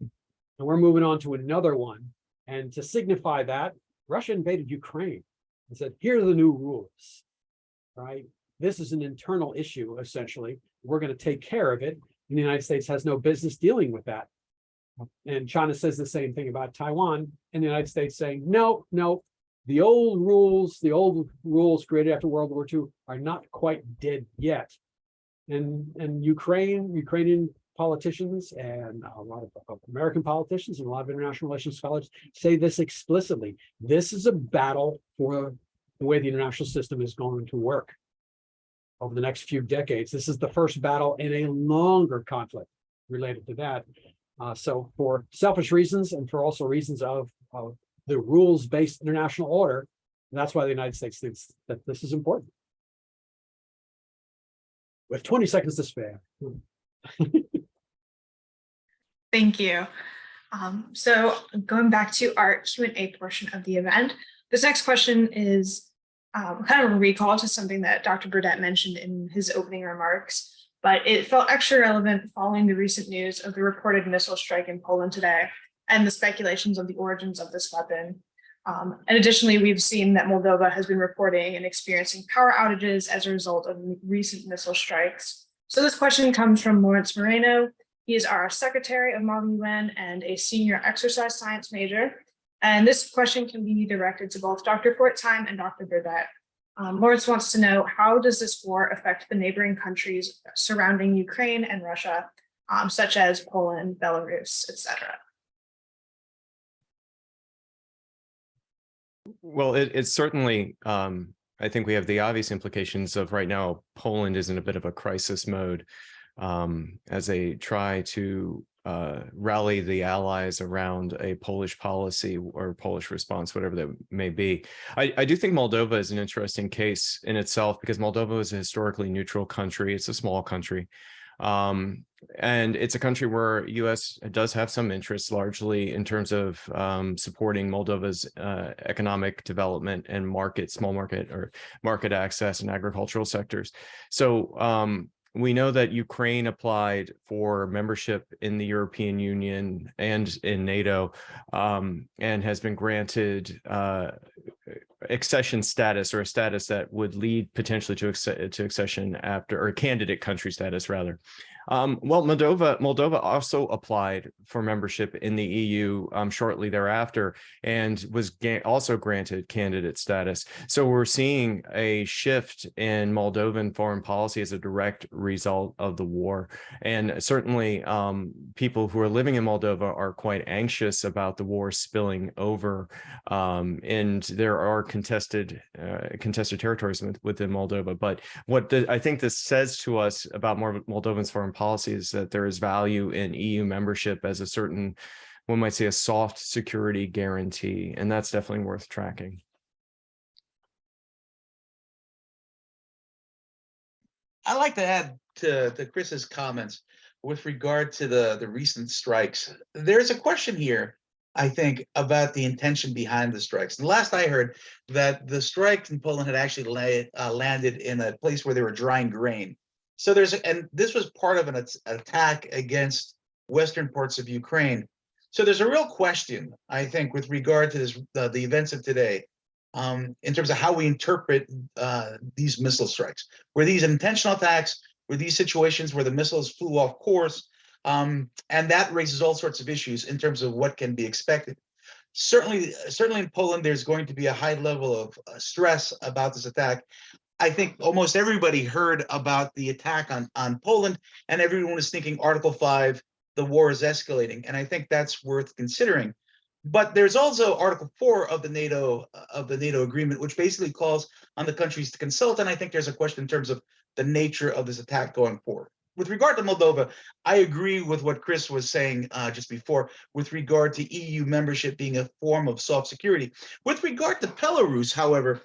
And we're moving on to another one. And to signify that, Russia invaded Ukraine and said, here are the new rules, right? This is an internal issue, essentially. We're going to take care of it. And the United States has no business dealing with that. And China says the same thing about Taiwan, and the United States saying, no, the old rules created after World War II are not quite dead yet. And Ukrainian politicians and a lot of American politicians and a lot of international relations scholars say this explicitly. This is a battle for the way the international system is going to work over the next few decades. This is the first battle in a longer conflict related to that. So for selfish reasons and for also reasons of the rules-based international order, that's why the United States thinks that this is important. We have 20 seconds to spare. Thank you. So going back to our Q&A portion of the event, this next question is kind of a recall to something that Dr. Burdett mentioned in his opening remarks, but it felt extra relevant following the recent news of the reported missile strike in Poland today and the speculations of the origins of this weapon. And additionally, we've seen that Moldova has been reporting and experiencing power outages as a result of recent missile strikes. So this question comes from Lawrence Moreno. He is our secretary of Model UN and a senior exercise science major. And this question can be directed to both Dr. Froitzheim and Dr. Burdett. Lawrence wants to know, how does this war affect the neighboring countries surrounding Ukraine and Russia, such as Poland, Belarus, etc.? Well, it's certainly, I think we have the obvious implications of right now, Poland is in a bit of a crisis mode as they try to rally the allies around a Polish policy or Polish response, whatever that may be. I do think Moldova is an interesting case in itself, because Moldova is a historically neutral country. It's a small country. And it's a country where U.S. does have some interest, largely in terms of supporting Moldova's economic development and small market or market access and agricultural sectors. So we know that Ukraine applied for membership in the European Union and in NATO, and has been granted accession status, or a status that would lead potentially to accession after, or candidate country status rather. Well, Moldova also applied for membership in the EU shortly thereafter, and was also granted candidate status. So we're seeing a shift in Moldovan foreign policy as a direct result of the war. And certainly people who are living in Moldova are quite anxious about the war spilling over, and there are contested territories within Moldova. But what I think this says to us about Moldovan's foreign policy is that there is value in EU membership as a certain, one might say, a soft security guarantee, and that's definitely worth tracking. I'd like to add to Chris's comments with regard to the recent strikes. There's a question here, I think, about the intention behind the strikes. The last I heard, that the strikes in Poland had actually landed in a place where they were drying grain. So and this was part of an attack against western parts of Ukraine. So there's a real question, I think, with regard to this, the events of today, in terms of how we interpret these missile strikes. Were these intentional attacks? Were these situations where the missiles flew off course? And that raises all sorts of issues in terms of what can be expected. Certainly in Poland, there's going to be a high level of stress about this attack. I think almost everybody heard about the attack on Poland, and everyone is thinking Article 5, the war is escalating. And I think that's worth considering. But there's also Article 4 of the NATO agreement, which basically calls on the countries to consult. And I think there's a question in terms of the nature of this attack going forward. With regard to Moldova, I agree with what Chris was saying just before, with regard to EU membership being a form of soft security. With regard to Belarus, however,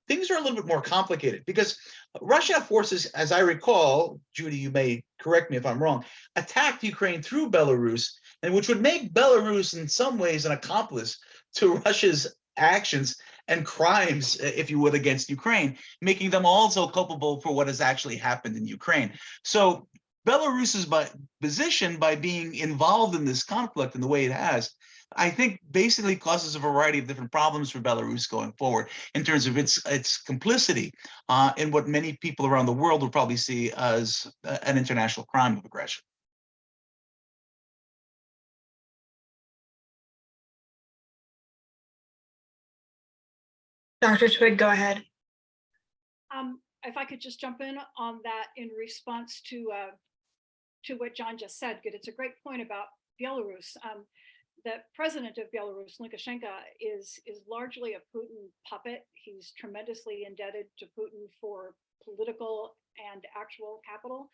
things are a little bit more complicated, because Russian forces, as I recall, Judy, you may correct me if I'm wrong, attacked Ukraine through Belarus, and which would make Belarus in some ways an accomplice to Russia's actions and crimes, if you would, against Ukraine, making them also culpable for what has actually happened in Ukraine. So Belarus's position by being involved in this conflict in the way it has, I think basically causes a variety of different problems for Belarus going forward in terms of its complicity in what many people around the world will probably see as an international crime of aggression. Dr. Twigg, go ahead. If I could just jump in on that in response to what John just said, good. It's a great point about Belarus. The president of Belarus, Lukashenko, is largely a Putin puppet. He's tremendously indebted to Putin for political and actual capital.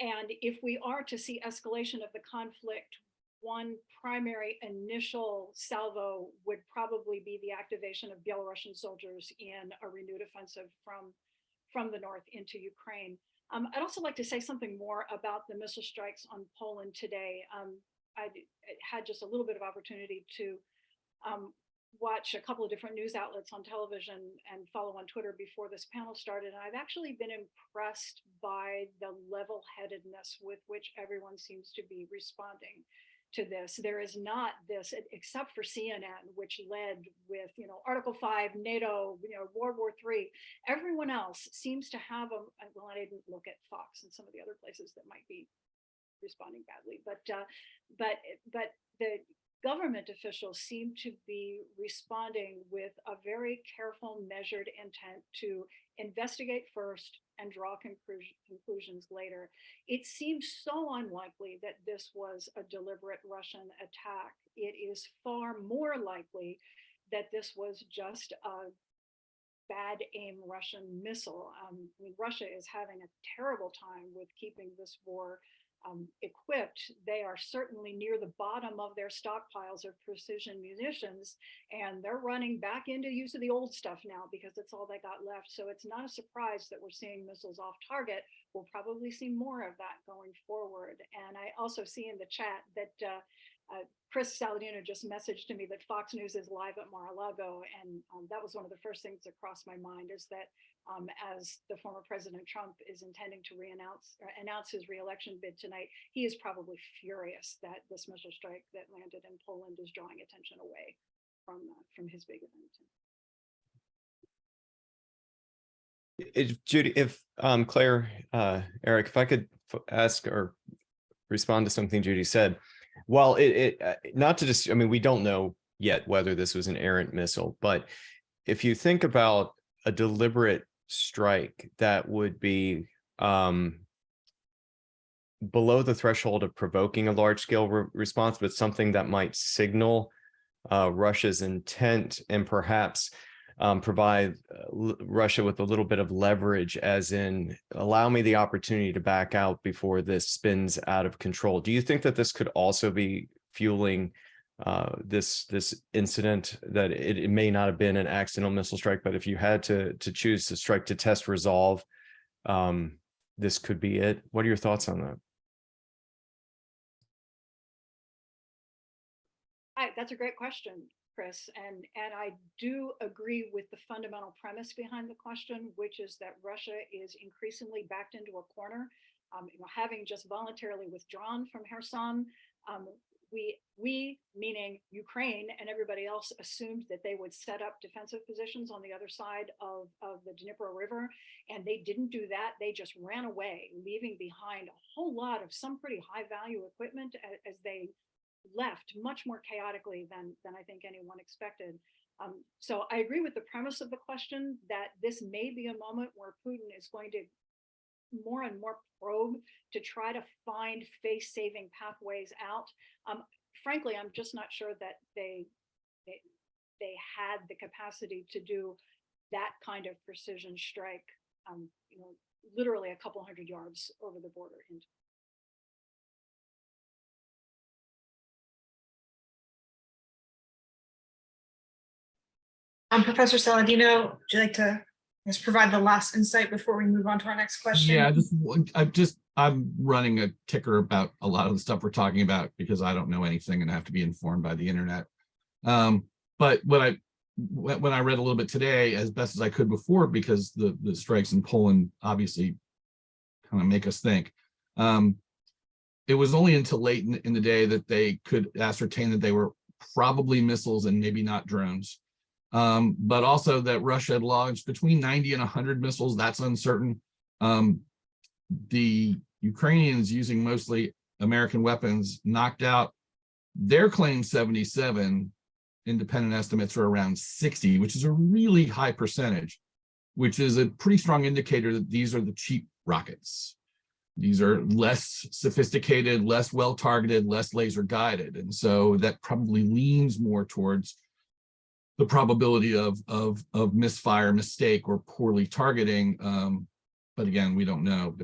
And if we are to see escalation of the conflict, one primary initial salvo would probably be the activation of Belarusian soldiers in a renewed offensive from the north into Ukraine. I'd also like to say something more about the missile strikes on Poland today. I had just a little bit of opportunity to watch a couple of different news outlets on television and follow on Twitter before this panel started. And I've actually been impressed by the level-headedness with which everyone seems to be responding to this. There is not this, except for CNN, which led with, Article 5, NATO, World War III. Everyone else seems to have well, I didn't look at Fox and some of the other places that might be responding badly, but the government officials seem to be responding with a very careful, measured intent to investigate first and draw conclusions later. It seems so unlikely that this was a deliberate Russian attack. It is far more likely that this was just a bad aim Russian missile. Russia is having a terrible time with keeping this war equipped. They are certainly near the bottom of their stockpiles of precision munitions, and they're running back into use of the old stuff now because it's all they got left. So it's not a surprise that we're seeing missiles off target we'll probably see more of that going forward. And I also see in the chat that Chris Saladino just messaged to me that Fox News is live at Mar-a-Lago, and that was one of the first things that crossed my mind, is that as the former President Trump is intending to announce his re-election bid tonight, he is probably furious that this missile strike that landed in Poland is drawing attention away from his big event. Judy, if Claire, Eric, if I could ask or respond to something Judy said. Well, not to just, I mean, we don't know yet whether this was an errant missile, but if you think about a deliberate strike that would be below the threshold of provoking a large-scale response, but something that might signal Russia's intent and perhaps provide Russia with a little bit of leverage, as in allow me the opportunity to back out before this spins out of control. Do you think that this could also be fueling this incident, that it may not have been an accidental missile strike, but if you had to choose to strike to test resolve, this could be it? What are your thoughts on that? That's a great question, Chris, and I do agree with the fundamental premise behind the question, which is that Russia is increasingly backed into a corner. Having just voluntarily withdrawn from Kherson, we, meaning Ukraine and everybody else, assumed that they would set up defensive positions on the other side of the Dnipro River, and they didn't do that. They just ran away, leaving behind a whole lot of some pretty high value equipment as they left much more chaotically than I think anyone expected. So I agree with the premise of the question that this may be a moment where Putin is going to more and more probe to try to find face-saving pathways out. Frankly, I'm just not sure that they had the capacity to do that kind of precision strike, literally a couple hundred yards over the border into. Professor Saladino, would you like to just provide the last insight before we move on to our next question? Yeah, I'm running a ticker about a lot of the stuff we're talking about because I don't know anything and have to be informed by the internet. But when I read a little bit today, as best as I could before, because the strikes in Poland obviously kind of make us think, it was only until late in the day that they could ascertain that they were probably missiles and maybe not drones. But also that Russia had launched between 90 and 100 missiles. That's uncertain. The Ukrainians, using mostly American weapons, knocked out their claim 77. Independent estimates are around 60, which is a really high percentage, which is a pretty strong indicator that these are the cheap rockets. These are less sophisticated, less well-targeted, less laser guided. And so that probably leans more towards the probability of misfire, mistake, or poorly targeting. But again, we don't know.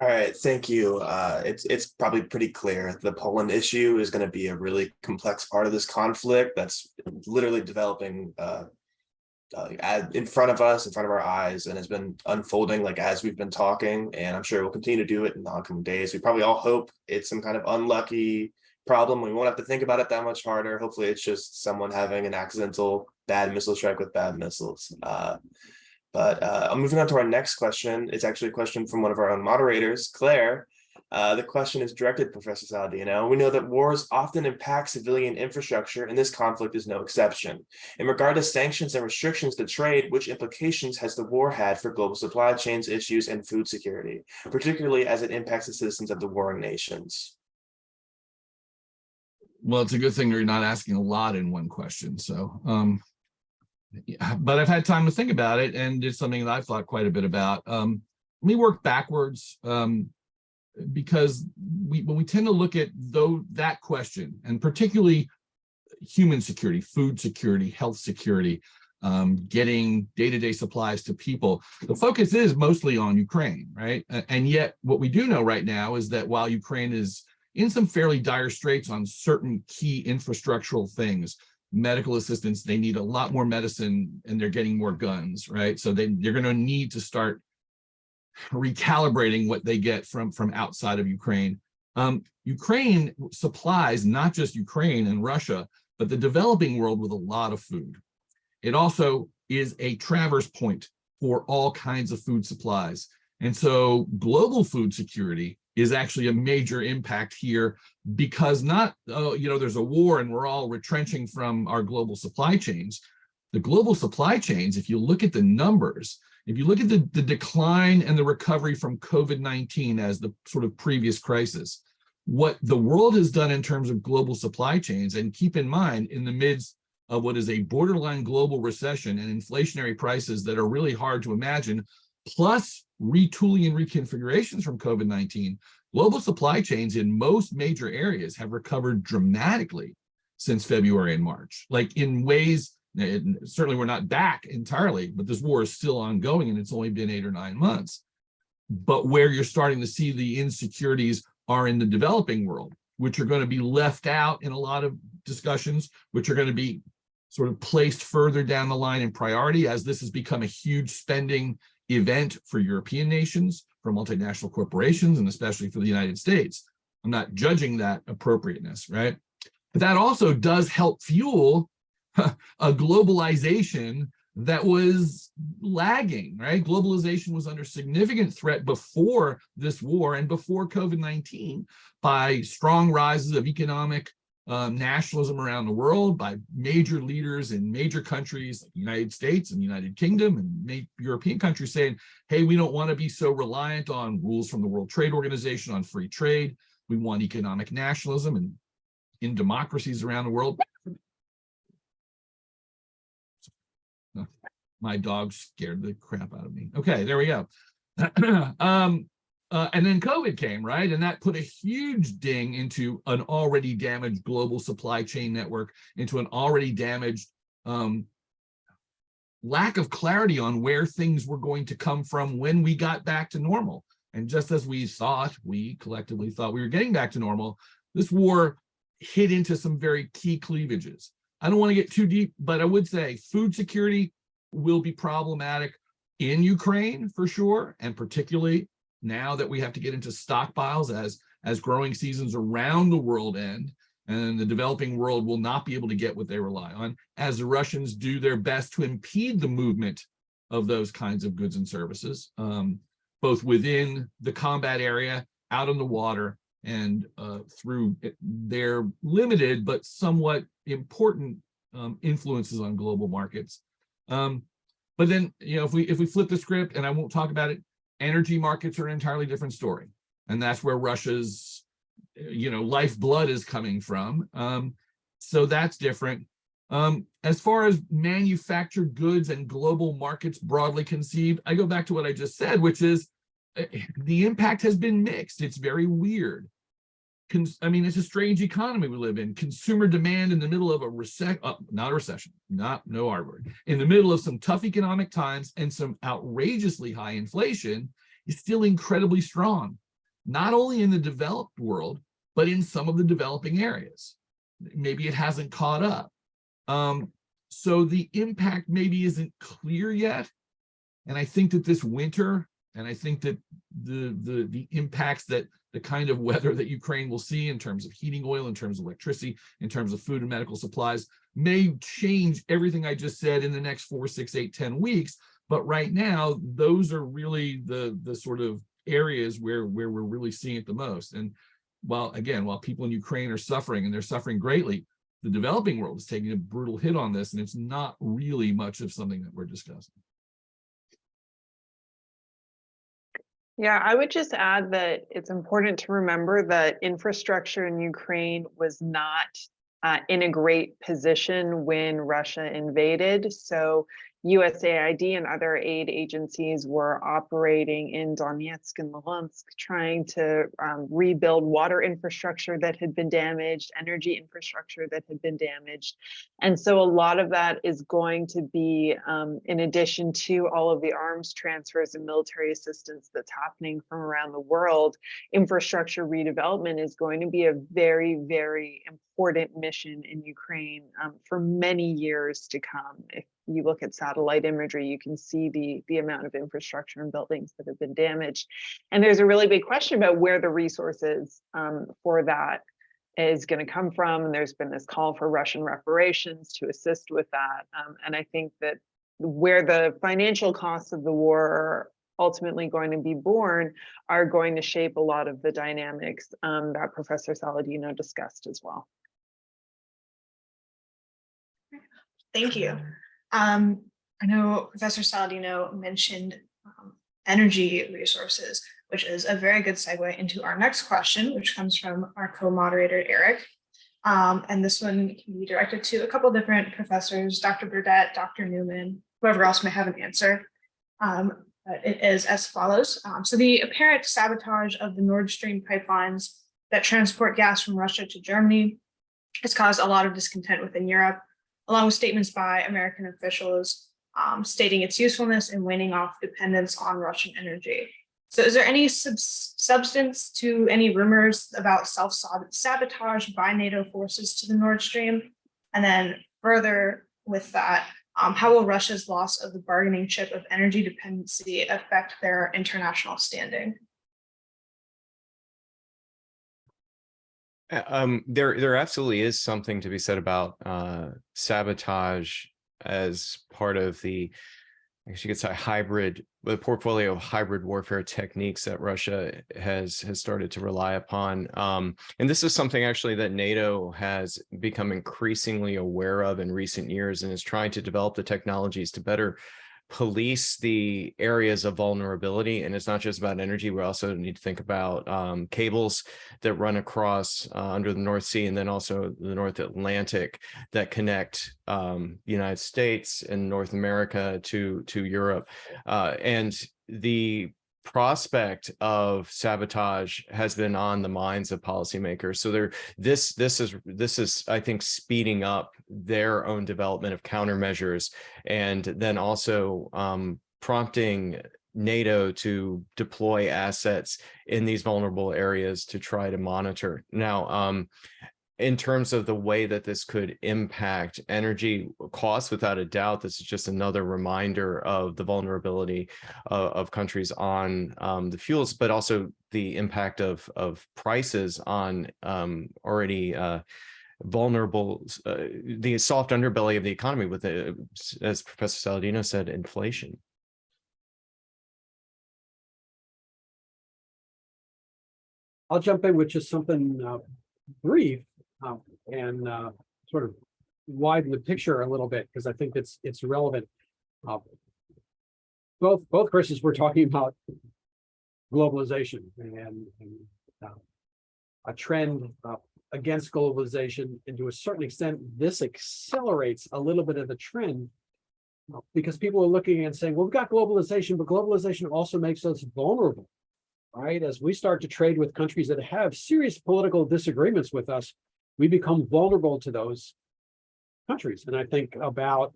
All right, thank you. It's probably pretty clear the Poland issue is going to be a really complex part of this conflict that's literally developing in front of us, in front of our eyes, and has been unfolding like as we've been talking, and I'm sure we'll continue to do it in the oncoming days. We probably all hope it's some kind of unlucky problem. We won't have to think about it that much harder. Hopefully it's just someone having an accidental bad missile strike with bad missiles. But I'm moving on to our next question. It's actually a question from one of our own moderators, Claire. The question is directed to Professor Saladino. We know that wars often impact civilian infrastructure, and this conflict is no exception. In regard to sanctions and restrictions to trade, which implications has the war had for global supply chains issues and food security, particularly as it impacts the citizens of the warring nations? Well, it's a good thing you're not asking a lot in one question. So, but I've had time to think about it, and it's something that I've thought quite a bit about. Let me work backwards. Because when we tend to look at that question, and particularly human security, food security, health security, getting day-to-day supplies to people, the focus is mostly on Ukraine, right? And yet what we do know right now is that while Ukraine is in some fairly dire straits on certain key infrastructural things, medical assistance. They need a lot more medicine, and they're getting more guns, right? So they're going to need to start recalibrating what they get from outside of Ukraine. Ukraine supplies not just Ukraine and Russia, but the developing world with a lot of food. It also is a traverse point for all kinds of food supplies. And so global food security is actually a major impact here, because not, there's a war and we're all retrenching from our global supply chains. The global supply chains, if you look at the numbers, if you look at the decline and the recovery from COVID-19 as the sort of previous crisis, what the world has done in terms of global supply chains, and keep in mind, in the midst of what is a borderline global recession and inflationary prices that are really hard to imagine, plus retooling and reconfigurations from COVID-19, global supply chains in most major areas have recovered dramatically since February and March, like in ways, certainly we're not back entirely, but this war is still ongoing and it's only been 8 or 9 months. But where you're starting to see the insecurities are in the developing world, which are going to be left out in a lot of discussions, which are going to be sort of placed further down the line in priority, as this has become a huge spending event for European nations, for multinational corporations, and especially for the United States. I'm not judging that appropriateness, right? But that also does help fuel a globalization that was lagging, right? Globalization was under significant threat before this war and before COVID-19 by strong rises of economic nationalism around the world, by major leaders in major countries like the United States and the United Kingdom and European countries saying, hey, we don't want to be so reliant on rules from the World Trade Organization on free trade. We want economic nationalism, and in democracies around the world. My dog scared the crap out of me. Okay, there we go. And then COVID came, right? And that put a huge ding into an already damaged global supply chain network, into an already damaged lack of clarity on where things were going to come from when we got back to normal. And just as we collectively thought we were getting back to normal, this war hit into some very key cleavages. I don't want to get too deep, but I would say food security will be problematic in Ukraine for sure, and particularly now that we have to get into stockpiles as growing seasons around the world end, and the developing world will not be able to get what they rely on, as the Russians do their best to impede the movement of those kinds of goods and services, both within the combat area, out on the water, and through their limited but somewhat important influences on global markets. But then, if we flip the script, and I won't talk about it, energy markets are an entirely different story, and that's where Russia's lifeblood is coming from. So that's different. As far as manufactured goods and global markets broadly conceived, I go back to what I just said, which is the impact has been mixed. It's very weird. It's a strange economy we live in. Consumer demand in the middle of no R word, in the middle of some tough economic times and some outrageously high inflation is still incredibly strong, not only in the developed world, but in some of the developing areas. Maybe it hasn't caught up. So the impact maybe isn't clear yet. And I think that this winter, and I think that the impacts that the kind of weather that Ukraine will see in terms of heating oil, in terms of electricity, in terms of food and medical supplies, may change everything I just said in the next 4, 6, 8, 10 weeks. But right now, those are really the sort of areas where we're really seeing it the most. And while people in Ukraine are suffering, and they're suffering greatly, the developing world is taking a brutal hit on this, and it's not really much of something that we're discussing. Yeah, I would just add that it's important to remember that infrastructure in Ukraine was not in a great position when Russia invaded. So USAID and other aid agencies were operating in Donetsk and Luhansk, trying to rebuild water infrastructure that had been damaged, energy infrastructure that had been damaged. And so a lot of that is going to be, in addition to all of the arms transfers and military assistance that's happening from around the world, infrastructure redevelopment is going to be a very, very important mission in Ukraine for many years to come. If you look at satellite imagery, you can see the amount of infrastructure and buildings that have been damaged. And there's a really big question about where the resources for that is going to come from. And there's been this call for Russian reparations to assist with that. And I think that where the financial costs of the war are ultimately going to be born are going to shape a lot of the dynamics that Professor Saladino discussed as well. Thank you. I know Professor Saladino mentioned energy resources, which is a very good segue into our next question, which comes from our co-moderator, Eric. And this one can be directed to a couple different professors, Dr. Burdett, Dr. Newman, whoever else may have an answer. But it is as follows. So the apparent sabotage of the Nord Stream pipelines that transport gas from Russia to Germany has caused a lot of discontent within Europe, along with statements by American officials stating its usefulness in waning off dependence on Russian energy. So is there any substance to any rumors about self-sabotage by NATO forces to the Nord Stream? And then further with that, how will Russia's loss of the bargaining chip of energy dependency affect their international standing? There absolutely is something to be said about sabotage as part of the, I guess you could say, the portfolio of hybrid warfare techniques that Russia has started to rely upon. And this is something actually that NATO has become increasingly aware of in recent years and is trying to develop the technologies to better police the areas of vulnerability. And it's not just about energy. We also need to think about cables that run across under the North Sea and then also the North Atlantic that connect the United States and North America to Europe. And the prospect of sabotage has been on the minds of policymakers. So this is, I think, speeding up their own development of countermeasures, and then also prompting NATO to deploy assets in these vulnerable areas to try to monitor. Now, in terms of the way that this could impact energy costs, without a doubt, this is just another reminder of the vulnerability of countries on the fuels, but also the impact of prices on already vulnerable, the soft underbelly of the economy with, as Professor Saladino said, inflation. I'll jump in with just something brief. And sort of widen the picture a little bit because I think it's relevant. Both Chris's were talking about globalization and a trend against globalization, and to a certain extent, this accelerates a little bit of the trend because people are looking and saying, "Well, we've got globalization, but globalization also makes us vulnerable." Right? As we start to trade with countries that have serious political disagreements with us, we become vulnerable to those countries. And I think about,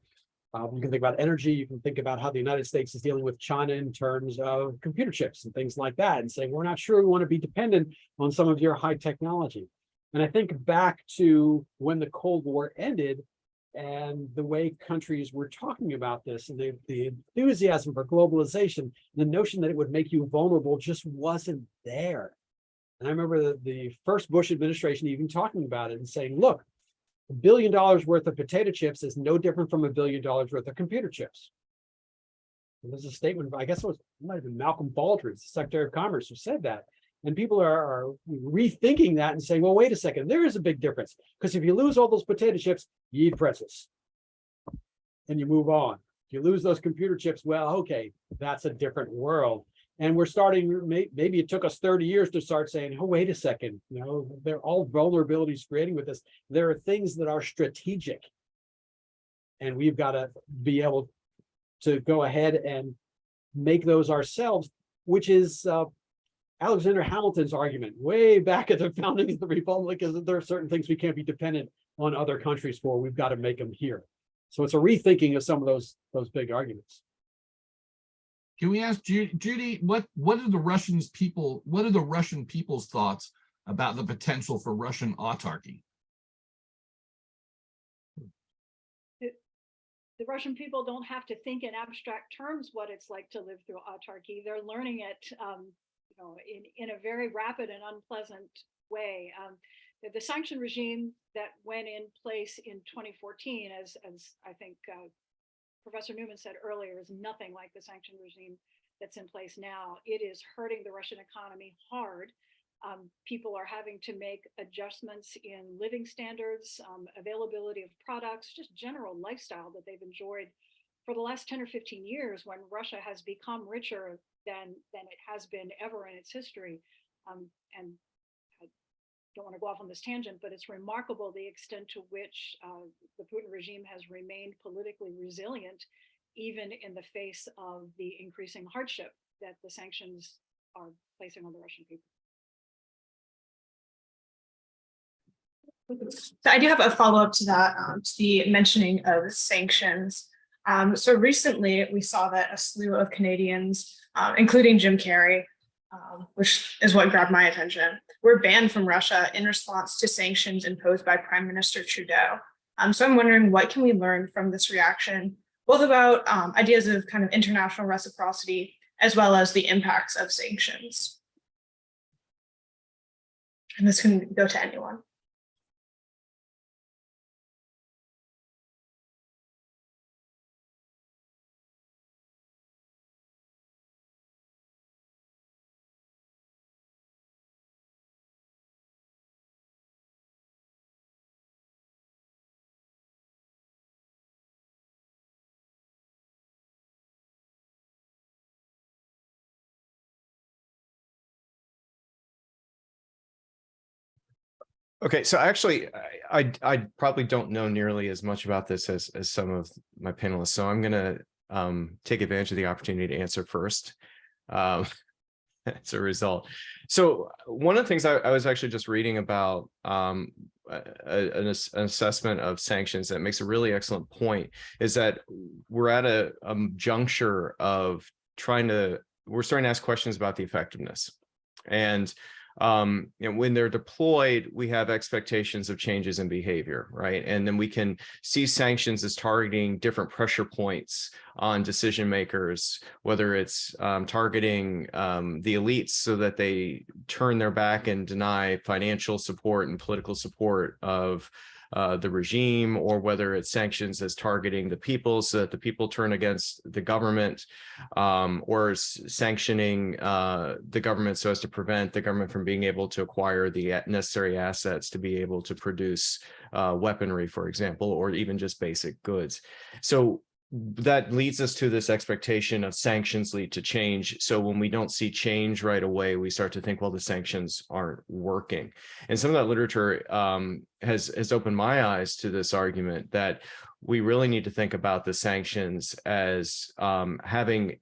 you can think about energy, you can think about how the United States is dealing with China in terms of computer chips and things like that, and saying, we're not sure we want to be dependent on some of your high technology. And I think back to when the Cold War ended and the way countries were talking about this and the enthusiasm for globalization, the notion that it would make you vulnerable just wasn't there. And I remember the first Bush administration even talking about it and saying, look, $1 billion worth of potato chips is no different from $1 billion worth of computer chips. And there's a statement, I guess it might have been Malcolm Baldrige, the Secretary of Commerce, who said that. And people are rethinking that and saying, well, wait a second, there is a big difference. Because if you lose all those potato chips, you eat pretzels. And you move on. If you lose those computer chips, well, okay, that's a different world. And we're starting, maybe it took us 30 years to start saying, oh, wait a second, they're all vulnerabilities creating with this. There are things that are strategic. And we've got to be able to go ahead and make those ourselves, which is Alexander Hamilton's argument way back at the founding of the Republic, is that there are certain things we can't be dependent on other countries for. We've got to make them here. So it's a rethinking of some of those big arguments. Can we ask Judy, what are the Russian people's thoughts about the potential for Russian autarky? The Russian people don't have to think in abstract terms what it's like to live through autarky. They're learning it, in a very rapid and unpleasant way. The sanction regime that went in place in 2014, as I think Professor Newman said earlier, is nothing like the sanction regime that's in place now. It is hurting the Russian economy hard. People are having to make adjustments in living standards, availability of products, just general lifestyle that they've enjoyed for the last 10 or 15 years, when Russia has become richer than it has been ever in its history. And I don't want to go off on this tangent, but it's remarkable the extent to which the Putin regime has remained politically resilient, even in the face of the increasing hardship that the sanctions are placing on the Russian people. So I do have a follow-up to that, to the mentioning of sanctions. So recently we saw that a slew of Canadians, including Jim Carrey, which is what grabbed my attention, were banned from Russia in response to sanctions imposed by Prime Minister Trudeau. So I'm wondering, what can we learn from this reaction, both about ideas of kind of international reciprocity, as well as the impacts of sanctions? And this can go to anyone. Okay, so actually, I probably don't know nearly as much about this as some of my panelists, so I'm going to take advantage of the opportunity to answer first as a result. So one of the things I was actually just reading about an assessment of sanctions that makes a really excellent point is that we're at a juncture of we're starting to ask questions about the effectiveness. And when they're deployed, we have expectations of changes in behavior, right? And then we can see sanctions as targeting different pressure points on decision makers, whether it's targeting the elites so that they turn their back and deny financial support and political support of the regime, or whether it's sanctions as targeting the people so that the people turn against the government, or sanctioning the government so as to prevent the government from being able to acquire the necessary assets to be able to produce weaponry, for example, or even just basic goods. So that leads us to this expectation of sanctions lead to change. So when we don't see change right away, we start to think, well, the sanctions aren't working. And some of that literature has opened my eyes to this argument that we really need to think about the sanctions as having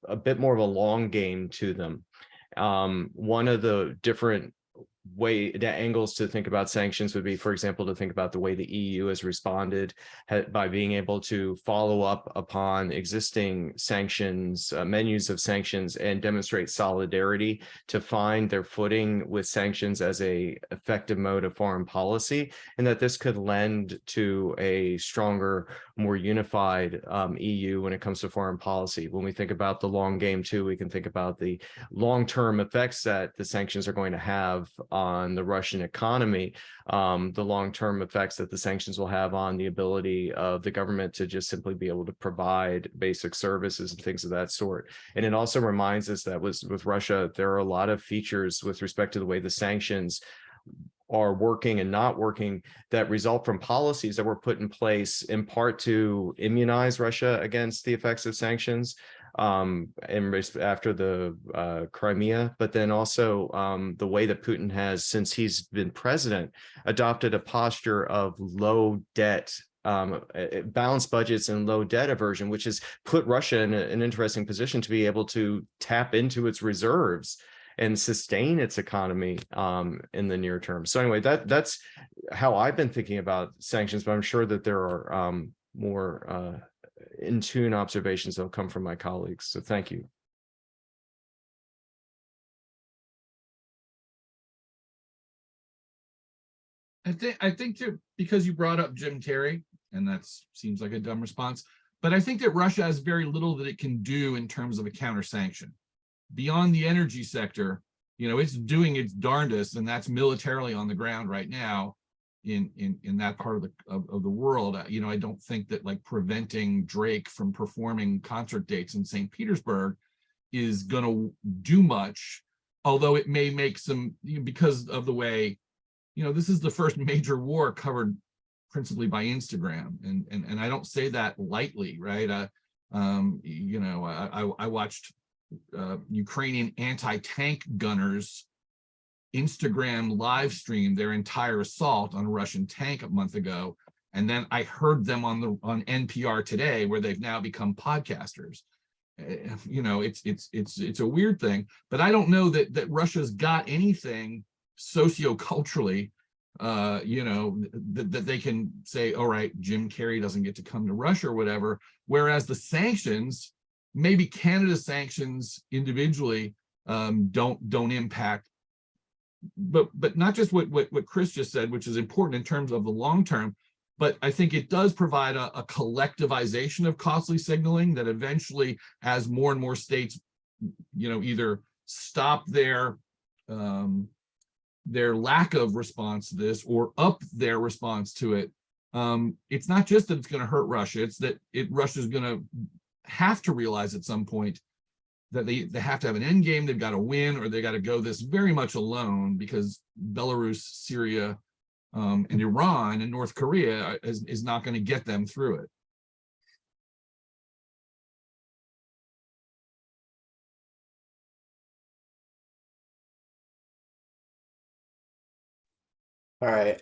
a bit more of a long game to them. One of the different angles to think about sanctions would be, for example, to think about the way the EU has responded by being able to follow up upon existing sanctions, menus of sanctions, and demonstrate solidarity to find their footing with sanctions as a effective mode of foreign policy, and that this could lend to a stronger, more unified EU when it comes to foreign policy. When we think about the long game too, we can think about the long-term effects that the sanctions are going to have on the Russian economy, the long-term effects that the sanctions will have on the ability of the government to just simply be able to provide basic services and things of that sort. And it also reminds us that with Russia, there are a lot of features with respect to the way the sanctions are working and not working that result from policies that were put in place in part to immunize Russia against the effects of sanctions after the Crimea, but then also the way that Putin has, since he's been president, adopted a posture of low debt balanced budgets and low debt aversion, which has put Russia in an interesting position to be able to tap into its reserves and sustain its economy in the near term. So anyway, that's how I've been thinking about sanctions, but I'm sure that there are more in tune observations that will come from my colleagues. So thank you. I think too, because you brought up Jim Carrey, and that seems like a dumb response, but I think that Russia has very little that it can do in terms of a counter sanction. Beyond the energy sector, it's doing its darndest, and that's militarily on the ground right now in that part of the world. I don't think that like preventing Drake from performing concert dates in St. Petersburg is going to do much, although it may make some, because of the way, this is the first major war covered principally by Instagram, and I don't say that lightly, right? I watched Ukrainian anti-tank gunners Instagram live stream their entire assault on a Russian tank a month ago, and then I heard them on NPR today, where they've now become podcasters. It's a weird thing, but I don't know that Russia's got anything socioculturally, that they can say, all right, Jim Carrey doesn't get to come to Russia or whatever. Whereas the sanctions, maybe Canada's sanctions individually don't impact, but not just what Chris just said, which is important in terms of the long term, but I think it does provide a collectivization of costly signaling that eventually, as more and more states, either stop their lack of response to this or up their response to it. It's not just that it's going to hurt Russia, it's that Russia's going to have to realize at some point that they have to have an end game, they've got to win, or they got to go this very much alone, because Belarus, Syria, and Iran and North Korea is not going to get them through it. All right.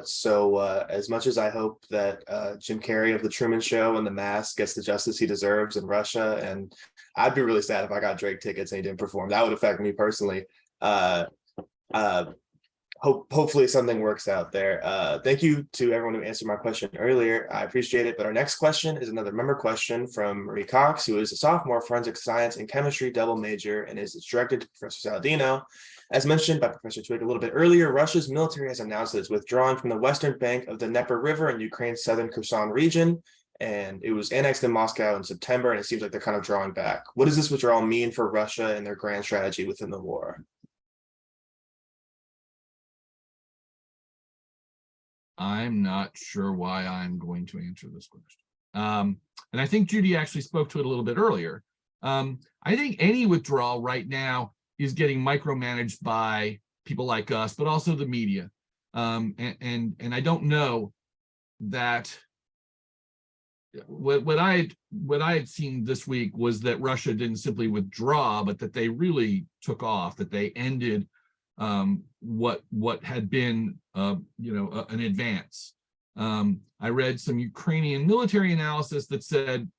So as much as I hope that Jim Carrey of the Truman Show and The Mask gets the justice he deserves in Russia, and I'd be really sad if I got Drake tickets and he didn't perform. That would affect me personally. Hopefully something works out there. Thank you to everyone who answered my question earlier. I appreciate it. But our next question is another member question from Marie Cox, who is a sophomore forensic science and chemistry double major and is directed to Professor Saladino. As mentioned by Professor Twigg a little bit earlier, Russia's military has announced that it's withdrawing from the western bank of the Dnieper River in Ukraine's southern Kherson region, and it was annexed in Moscow in September, and it seems like they're kind of drawing back. What does this withdrawal mean for Russia and their grand strategy within the war? I'm not sure why I'm going to answer this question. And I think Judy actually spoke to it a little bit earlier. I think any withdrawal right now is getting micromanaged by people like us, but also the media. And I don't know that what I had seen this week was that Russia didn't simply withdraw, but that they really took off, that they ended what had been an advance. I read some Ukrainian military analysis that said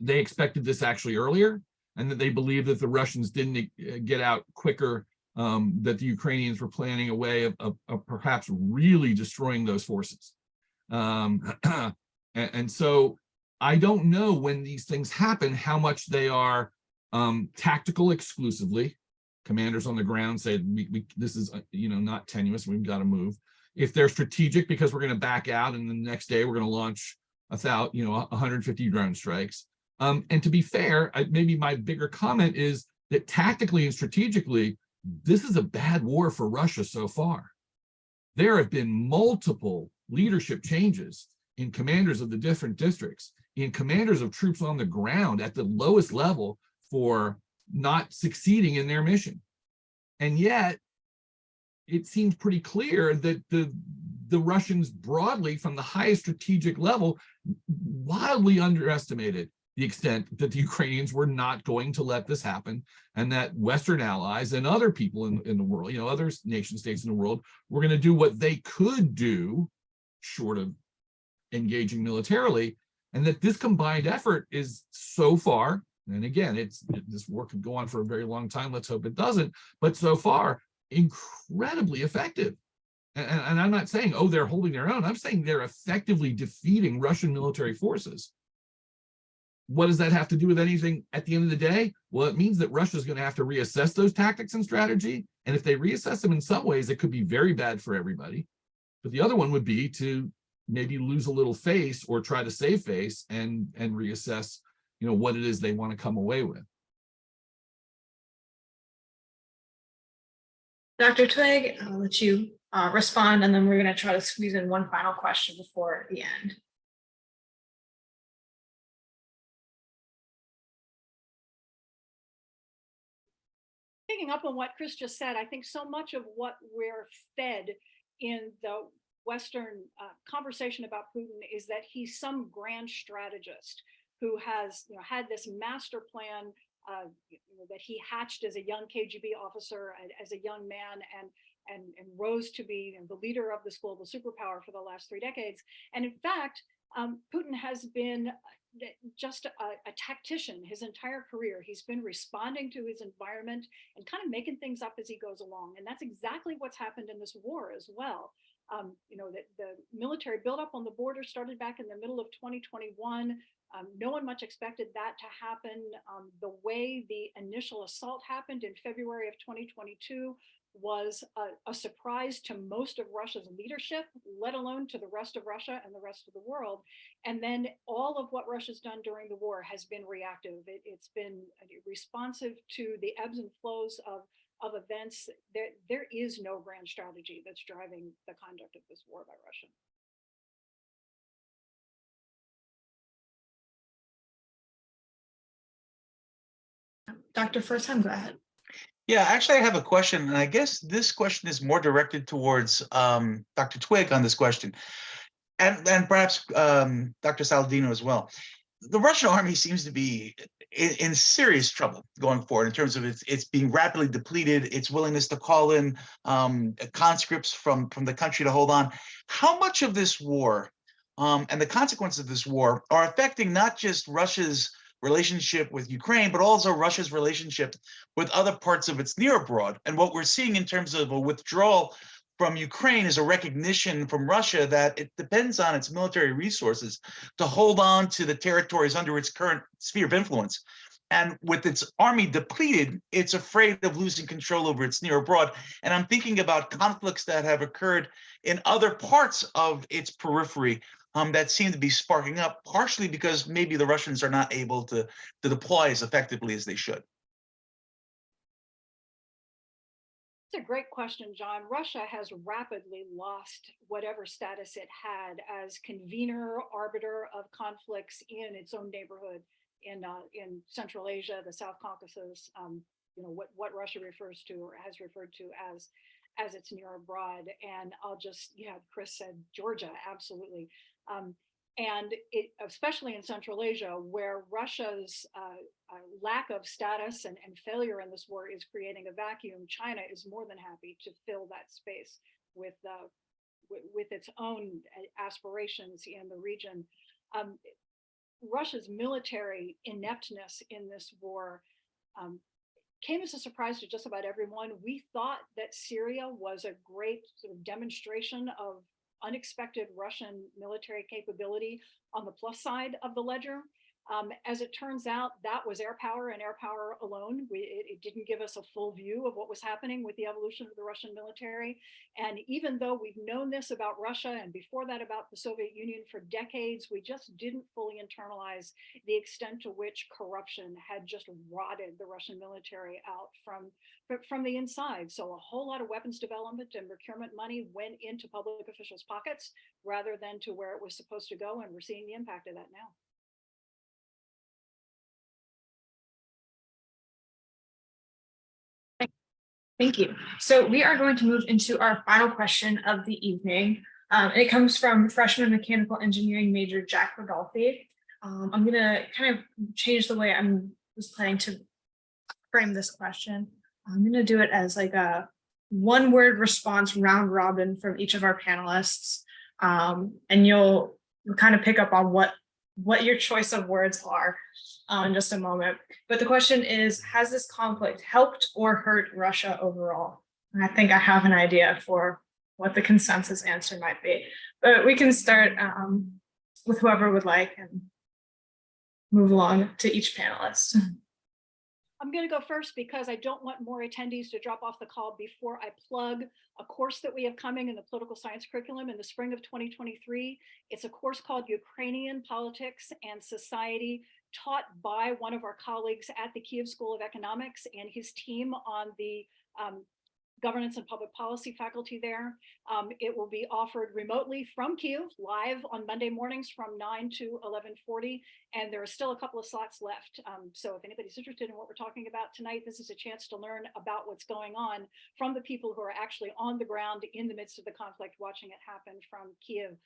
they expected this actually earlier, and that they believe that the Russians didn't get out quicker, that the Ukrainians were planning a way of perhaps really destroying those forces. And so I don't know when these things happen, how much they are tactical exclusively. Commanders on the ground say, this is not tenuous, we've got to move. If they're strategic, because we're going to back out and the next day we're going to launch 150 drone strikes. And to be fair, maybe my bigger comment is that tactically and strategically, this is a bad war for Russia so far. There have been multiple leadership changes in commanders of the different districts, in commanders of troops on the ground at the lowest level for not succeeding in their mission. And yet, it seems pretty clear that the Russians broadly, from the highest strategic level, wildly underestimated the extent that the Ukrainians were not going to let this happen, and that Western allies and other people in the world, other nation states in the world, were going to do what they could do, short of engaging militarily, and that this combined effort is so far, and again, this war could go on for a very long time, let's hope it doesn't, but so far, incredibly effective. And I'm not saying, oh, they're holding their own. I'm saying they're effectively defeating Russian military forces. What does that have to do with anything at the end of the day? Well, it means that Russia is going to have to reassess those tactics and strategy. And if they reassess them in some ways, it could be very bad for everybody. But the other one would be to maybe lose a little face or try to save face and reassess, what it is they want to come away with. Dr. Twigg, I'll let you respond, and then we're going to try to squeeze in one final question before the end. Picking up on what Chris just said, I think so much of what we're fed in the Western conversation about Putin is that he's some grand strategist who has had this master plan that he hatched as a young KGB officer, as a young man, and rose to be the leader of this global superpower for the last 3 decades. And in fact, Putin has been just a tactician his entire career. He's been responding to his environment and kind of making things up as he goes along. And that's exactly what's happened in this war as well. The military buildup on the border started back in the middle of 2021. No one much expected that to happen. The way the initial assault happened in February of 2022 was a surprise to most of Russia's leadership, let alone to the rest of Russia and the rest of the world. And then all of what Russia's done during the war has been reactive. It's been responsive to the ebbs and flows of events. There is no grand strategy that's driving the conduct of this war by Russia. Dr. Froitzheim, go ahead. Yeah, actually, I have a question, and I guess this question is more directed towards Dr. Twigg on this question, and perhaps Dr. Saladino as well. The Russian army seems to be in serious trouble going forward in terms of it's being rapidly depleted, its willingness to call in conscripts from the country to hold on. How much of this war and the consequences of this war are affecting not just Russia's relationship with Ukraine, but also Russia's relationship with other parts of its near abroad? And what we're seeing in terms of a withdrawal from Ukraine is a recognition from Russia that it depends on its military resources to hold on to the territories under its current sphere of influence. And with its army depleted, it's afraid of losing control over its near abroad. And I'm thinking about conflicts that have occurred in other parts of its periphery that seem to be sparking up, partially because maybe the Russians are not able to deploy as effectively as they should. It's a great question, John. Russia has rapidly lost whatever status it had as convener, arbiter of conflicts in its own neighborhood in Central Asia, the South Caucasus, what Russia refers to or has referred to as its near abroad. And I'll just, Chris said Georgia, absolutely. And especially in Central Asia, where Russia's lack of status and failure in this war is creating a vacuum, China is more than happy to fill that space with its own aspirations in the region. Russia's military ineptness in this war came as a surprise to just about everyone. We thought that Syria was a great sort of demonstration of unexpected Russian military capability on the plus side of the ledger. As it turns out, that was air power and air power alone. It didn't give us a full view of what was happening with the evolution of the Russian military. And even though we've known this about Russia and before that about the Soviet Union for decades, we just didn't fully internalize the extent to which corruption had just rotted the Russian military out from the inside. So a whole lot of weapons development and procurement money went into public officials' pockets rather than to where it was supposed to go. And we're seeing the impact of that now. Thank you. So we are going to move into our final question of the evening. It comes from freshman mechanical engineering major Jack Rodolfi. I'm going to kind of change the way I was planning to frame this question. I'm going to do it as like a one-word response round robin from each of our panelists. And you'll we'll kind of pick up on what your choice of words are in just a moment. But the question is, has this conflict helped or hurt Russia overall? And I think I have an idea for what the consensus answer might be. But we can start with whoever would like and move along to each panelist. I'm going to go first because I don't want more attendees to drop off the call before I plug a course that we have coming in the political science curriculum in the spring of 2023. It's a course called Ukrainian Politics and Society, taught by one of our colleagues at the Kiev School of Economics and his team on the governance and public policy faculty there. It will be offered remotely from Kiev, live on Monday mornings from 9 to 11:40, and there are still a couple of slots left. So if anybody's interested in what we're talking about tonight, this is a chance to learn about what's going on from the people who are actually on the ground in the midst of the conflict, watching it happen from Kiev.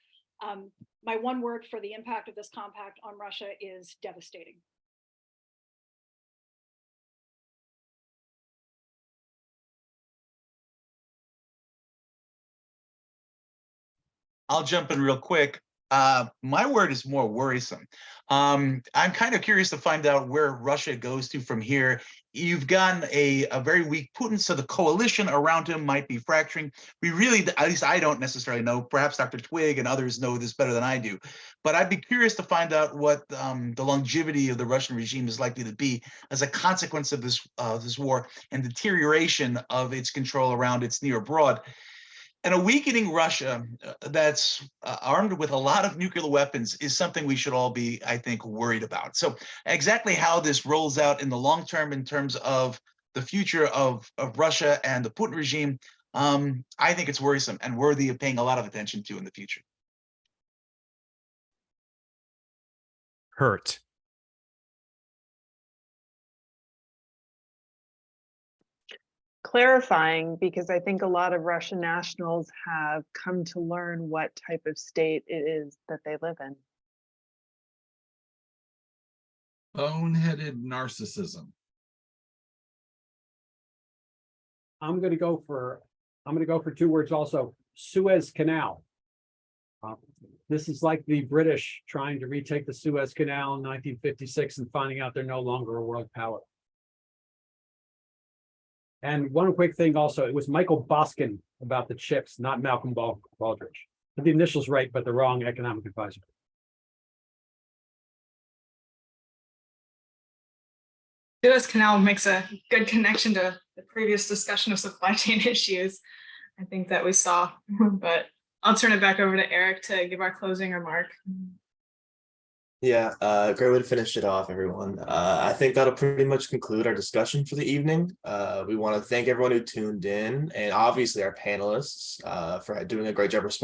My one word for the impact of this compact on Russia is devastating. I'll jump in real quick. My word is more worrisome. I'm kind of curious to find out where Russia goes to from here. You've gotten a very weak Putin, so the coalition around him might be fracturing. We really, at least I don't necessarily know. Perhaps Dr. Twigg and others know this better than I do. But I'd be curious to find out what the longevity of the Russian regime is likely to be as a consequence of this war and deterioration of its control around its near abroad. And a weakening Russia that's armed with a lot of nuclear weapons is something we should all be, I think, worried about. So exactly how this rolls out in the long term in terms of the future of Russia and the Putin regime, I think it's worrisome and worthy of paying a lot of attention to in the future. Hurt. Clarifying, because I think a lot of Russian nationals have come to learn what type of state it is that they live in. Boneheaded narcissism. I'm gonna go for 2 words also. Suez Canal. This is like the British trying to retake the Suez Canal in 1956 and finding out they're no longer a world power. And one quick thing also, it was Michael Boskin about the chips, not Malcolm Baldrige. The initials right, but the wrong economic advisor. Suez Canal makes a good connection to the previous discussion of supply chain issues, I think, that we saw. But I'll turn it back over to Eric to give our closing remark. Yeah, great way to finish it off, everyone. I think that'll pretty much conclude our discussion for the evening. We want to thank everyone who tuned in, and obviously our panelists for doing a great job responding